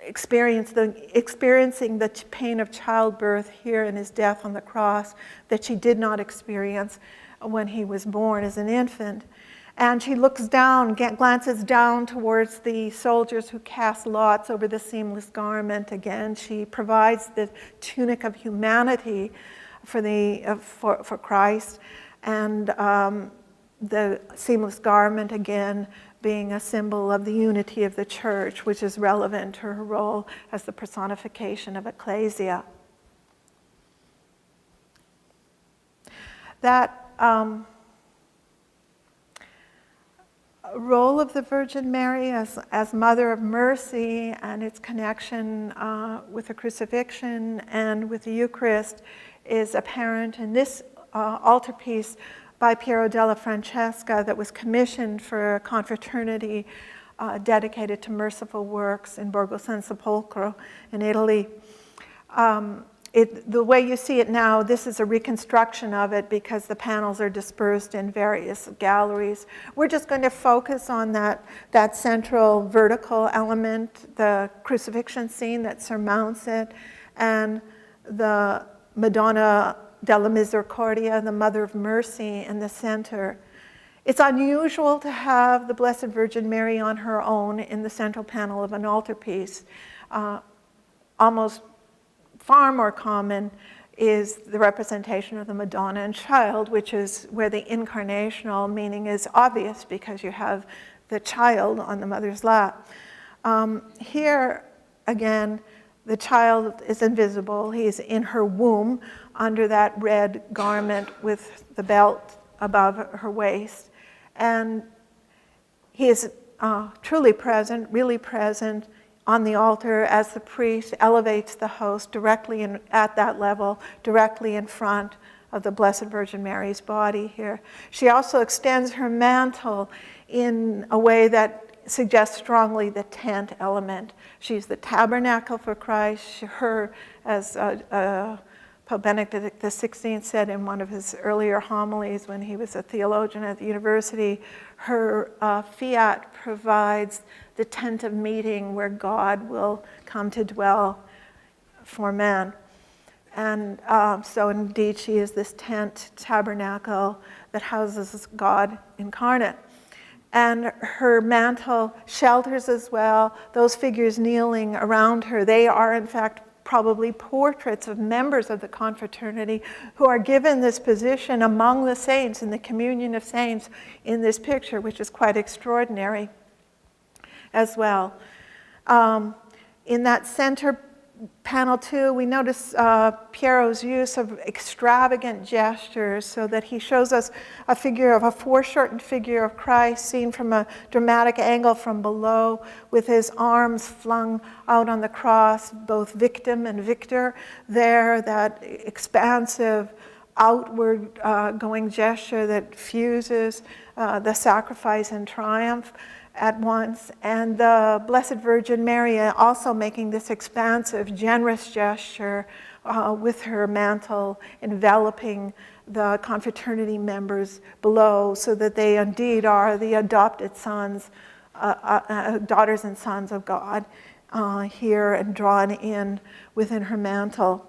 experiencing the pain of childbirth here in his death on the cross that she did not experience when he was born as an infant. And she looks down, glances down towards the soldiers who cast lots over the seamless garment. Again, she provides the tunic of humanity for Christ, and the seamless garment again being a symbol of the unity of the church, which is relevant to her role as the personification of ecclesia. That role of the Virgin Mary as Mother of Mercy and its connection with the crucifixion and with the Eucharist is apparent in this altarpiece by Piero della Francesca that was commissioned for a confraternity dedicated to merciful works in Borgo San Sepolcro in Italy. The way you see it now, this is a reconstruction of it because the panels are dispersed in various galleries. We're just going to focus on that central vertical element, the crucifixion scene that surmounts it, and the Madonna della Misericordia, the Mother of Mercy, in the center. It's unusual to have the Blessed Virgin Mary on her own in the central panel of an altarpiece. Almost far more common is the representation of the Madonna and Child, which is where the incarnational meaning is obvious because you have the child on the mother's lap. Here, again, the child is invisible. He's in her womb under that red garment with the belt above her waist. And he is truly present, really present on the altar as the priest elevates the host directly at that level, directly in front of the Blessed Virgin Mary's body here. She also extends her mantle in a way that suggests strongly the tent element. She's the tabernacle for Christ. Her, as Pope Benedict XVI said in one of his earlier homilies when he was a theologian at the university, her fiat provides the tent of meeting where God will come to dwell for man. And so indeed she is this tent tabernacle that houses God incarnate. And her mantle shelters as well those figures kneeling around her. They are in fact probably portraits of members of the confraternity who are given this position among the saints in the communion of saints in this picture, which is quite extraordinary as well. In that center panel 2, we notice Piero's use of extravagant gestures so that he shows us a figure of a foreshortened figure of Christ seen from a dramatic angle from below with his arms flung out on the cross, both victim and victor there, that expansive outward going gesture that fuses the sacrifice and triumph at once, and the Blessed Virgin Mary also making this expansive, generous gesture with her mantle enveloping the confraternity members below, so that they indeed are the adopted sons, daughters and sons of God here and drawn in within her mantle.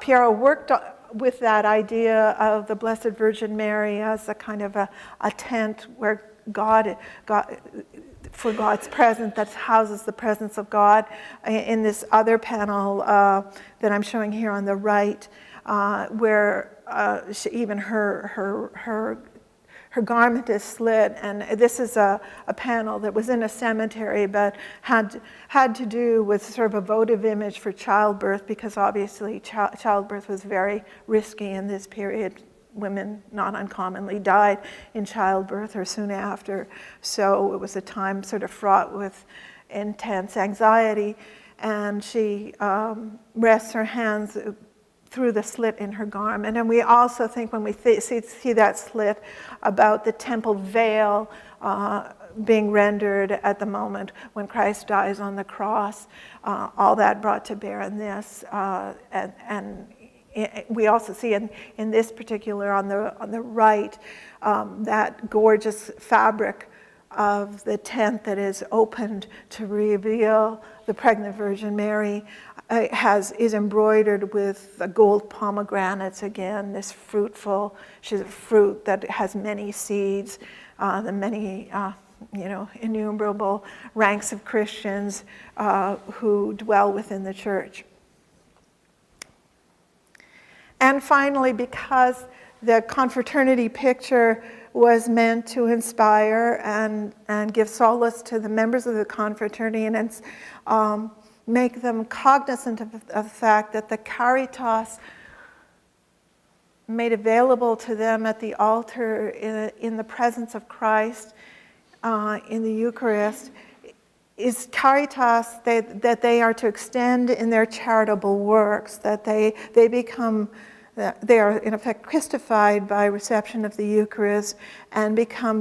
Piero worked with that idea of the Blessed Virgin Mary as a kind of a tent where for God's presence, that houses the presence of God. In this other panel that I'm showing here on the right, where even her garment is slit, and this is a panel that was in a cemetery but had to do with sort of a votive image for childbirth, because obviously childbirth was very risky in this period. Women not uncommonly died in childbirth or soon after, so it was a time sort of fraught with intense anxiety, and she rests her hands through the slit in her garment. And we also think, when we see that slit, about the temple veil being rendered at the moment when Christ dies on the cross. All that brought to bear in this. And we also see in this particular, on the right, that gorgeous fabric of the tent that is opened to reveal the pregnant Virgin Mary is embroidered with the gold pomegranates again, this she's a fruit that has many seeds, the many, innumerable ranks of Christians who dwell within the church. And finally, because the confraternity picture was meant to inspire and give solace to the members of the confraternity and make them cognizant of the fact that the caritas made available to them at the altar in the presence of Christ in the Eucharist is caritas that they are to extend in their charitable works, that they are in effect Christified by reception of the Eucharist and become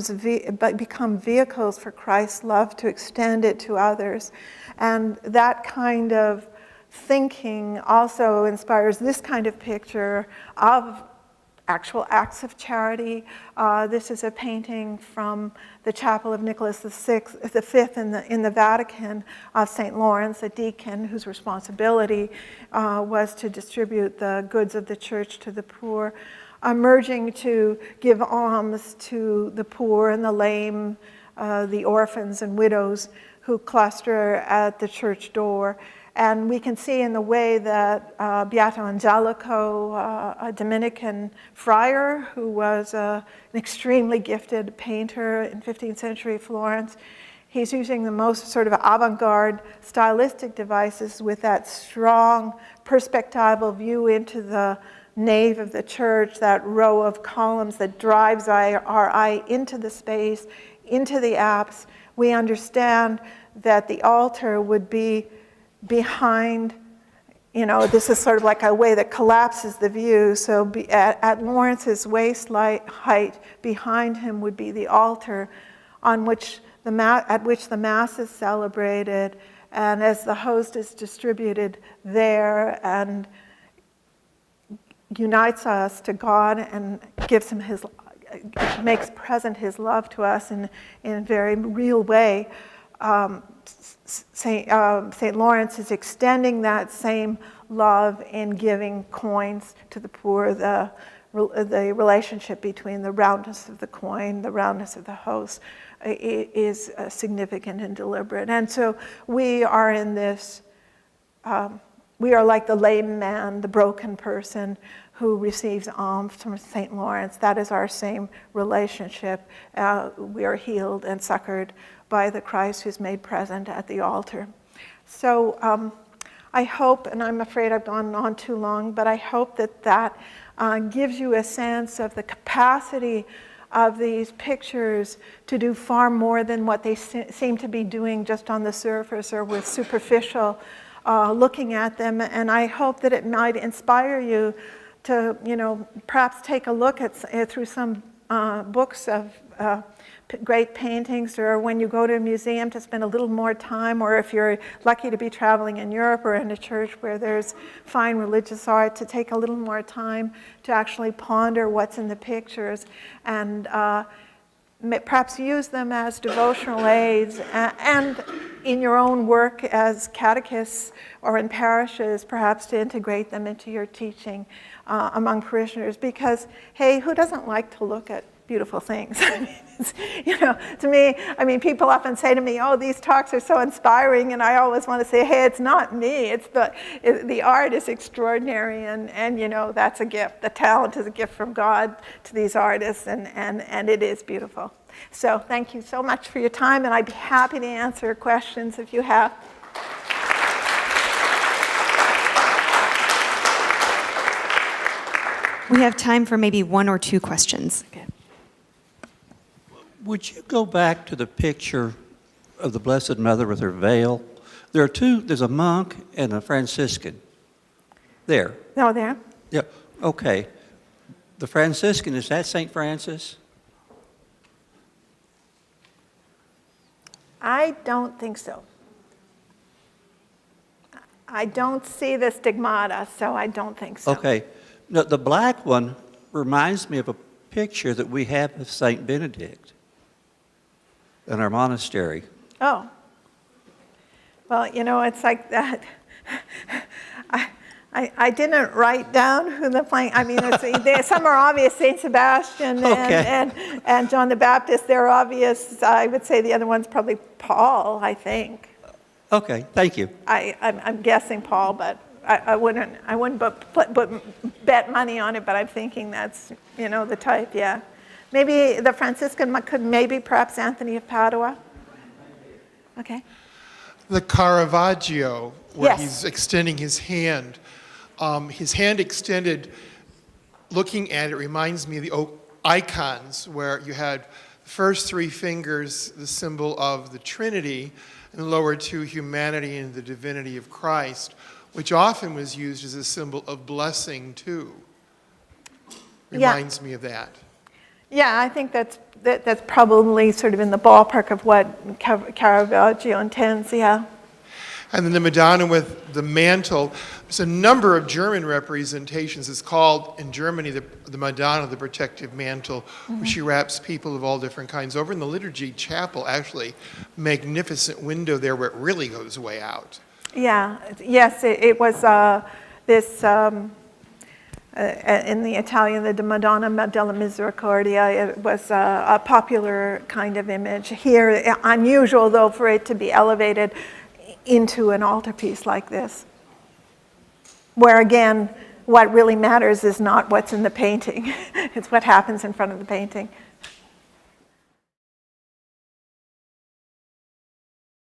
vehicles for Christ's love to extend it to others. And that kind of thinking also inspires this kind of picture of actual acts of charity. This is a painting from the chapel of Nicholas V in the Vatican of St. Lawrence, a deacon whose responsibility was to distribute the goods of the church to the poor, emerging to give alms to the poor and the lame, the orphans and widows who cluster at the church door. And we can see in the way that Beato Angelico, a Dominican friar who was an extremely gifted painter in 15th century Florence, he's using the most sort of avant-garde stylistic devices with that strong perspectival view into the nave of the church, that row of columns that drives our eye into the space, into the apse. We understand that the altar would be behind, this is sort of like a way that collapses the view. So at Lawrence's waist height, behind him would be the altar at which the Mass is celebrated, and as the host is distributed there and unites us to God and gives him makes present his love to us in a very real way. St. Lawrence is extending that same love in giving coins to the poor. The relationship between the roundness of the coin, the roundness of the host, is significant and deliberate. And so we are in this, we are like the lame man, the broken person who receives alms from St. Lawrence. That is our same relationship. We are healed and succored by the Christ who's made present at the altar. So I hope, and I'm afraid I've gone on too long, but I hope that gives you a sense of the capacity of these pictures to do far more than what they seem to be doing just on the surface or with superficial looking at them. And I hope that it might inspire you to, perhaps take a look at through some books of great paintings, or when you go to a museum to spend a little more time, or if you're lucky to be traveling in Europe or in a church where there's fine religious art, to take a little more time to actually ponder what's in the pictures and perhaps use them as devotional aids, and in your own work as catechists or in parishes, perhaps to integrate them into your teaching among parishioners. Because, hey, who doesn't like to look at beautiful things? I mean, to me, people often say to me, oh, these talks are so inspiring, and I always want to say, hey, it's not me, it's the art is extraordinary, and that's a gift. The talent is a gift from God to these artists, and it is beautiful. So thank you so much for your time, and I'd be happy to answer questions if you have. We have time for maybe 1 or 2 questions. Okay. Would you go back to the picture of the Blessed Mother with her veil? There are two, there's a monk and a Franciscan. There. No, there? Yeah, okay. The Franciscan, is that St. Francis? I don't think so. I don't see the stigmata, so I don't think so. Okay. No, the black one reminds me of a picture that we have of St. Benedict in our monastery. Oh. Well, it's like that. I didn't write down who the flank. I mean, some are obvious, St. Sebastian and John the Baptist. They're obvious. I would say the other one's probably Paul, I think. Okay, thank you. I'm guessing Paul, but I wouldn't bet money on it, but I'm thinking that's, the type, yeah. Maybe the Franciscan could, maybe perhaps Anthony of Padua. Okay. The Caravaggio, where Yes. he's extending his hand extended, looking at it reminds me of the icons, where you had the first 3 fingers, the symbol of the Trinity, and the lower 2, humanity and the divinity of Christ, which often was used as a symbol of blessing too. Reminds me of that. Yeah, I think that's probably sort of in the ballpark of what Caravaggio intends, yeah. And then the Madonna with the mantle. There's a number of German representations. It's called, in Germany, the Madonna, the protective mantle, where she wraps people of all different kinds. Over in the Liturgy Chapel, actually, magnificent window there where it really goes way out. Yeah, yes, it was this, in the Italian, the Madonna della Misericordia, it was a popular kind of image. Here, unusual, though, for it to be elevated into an altarpiece like this, where, again, what really matters is not what's in the painting. It's what happens in front of the painting.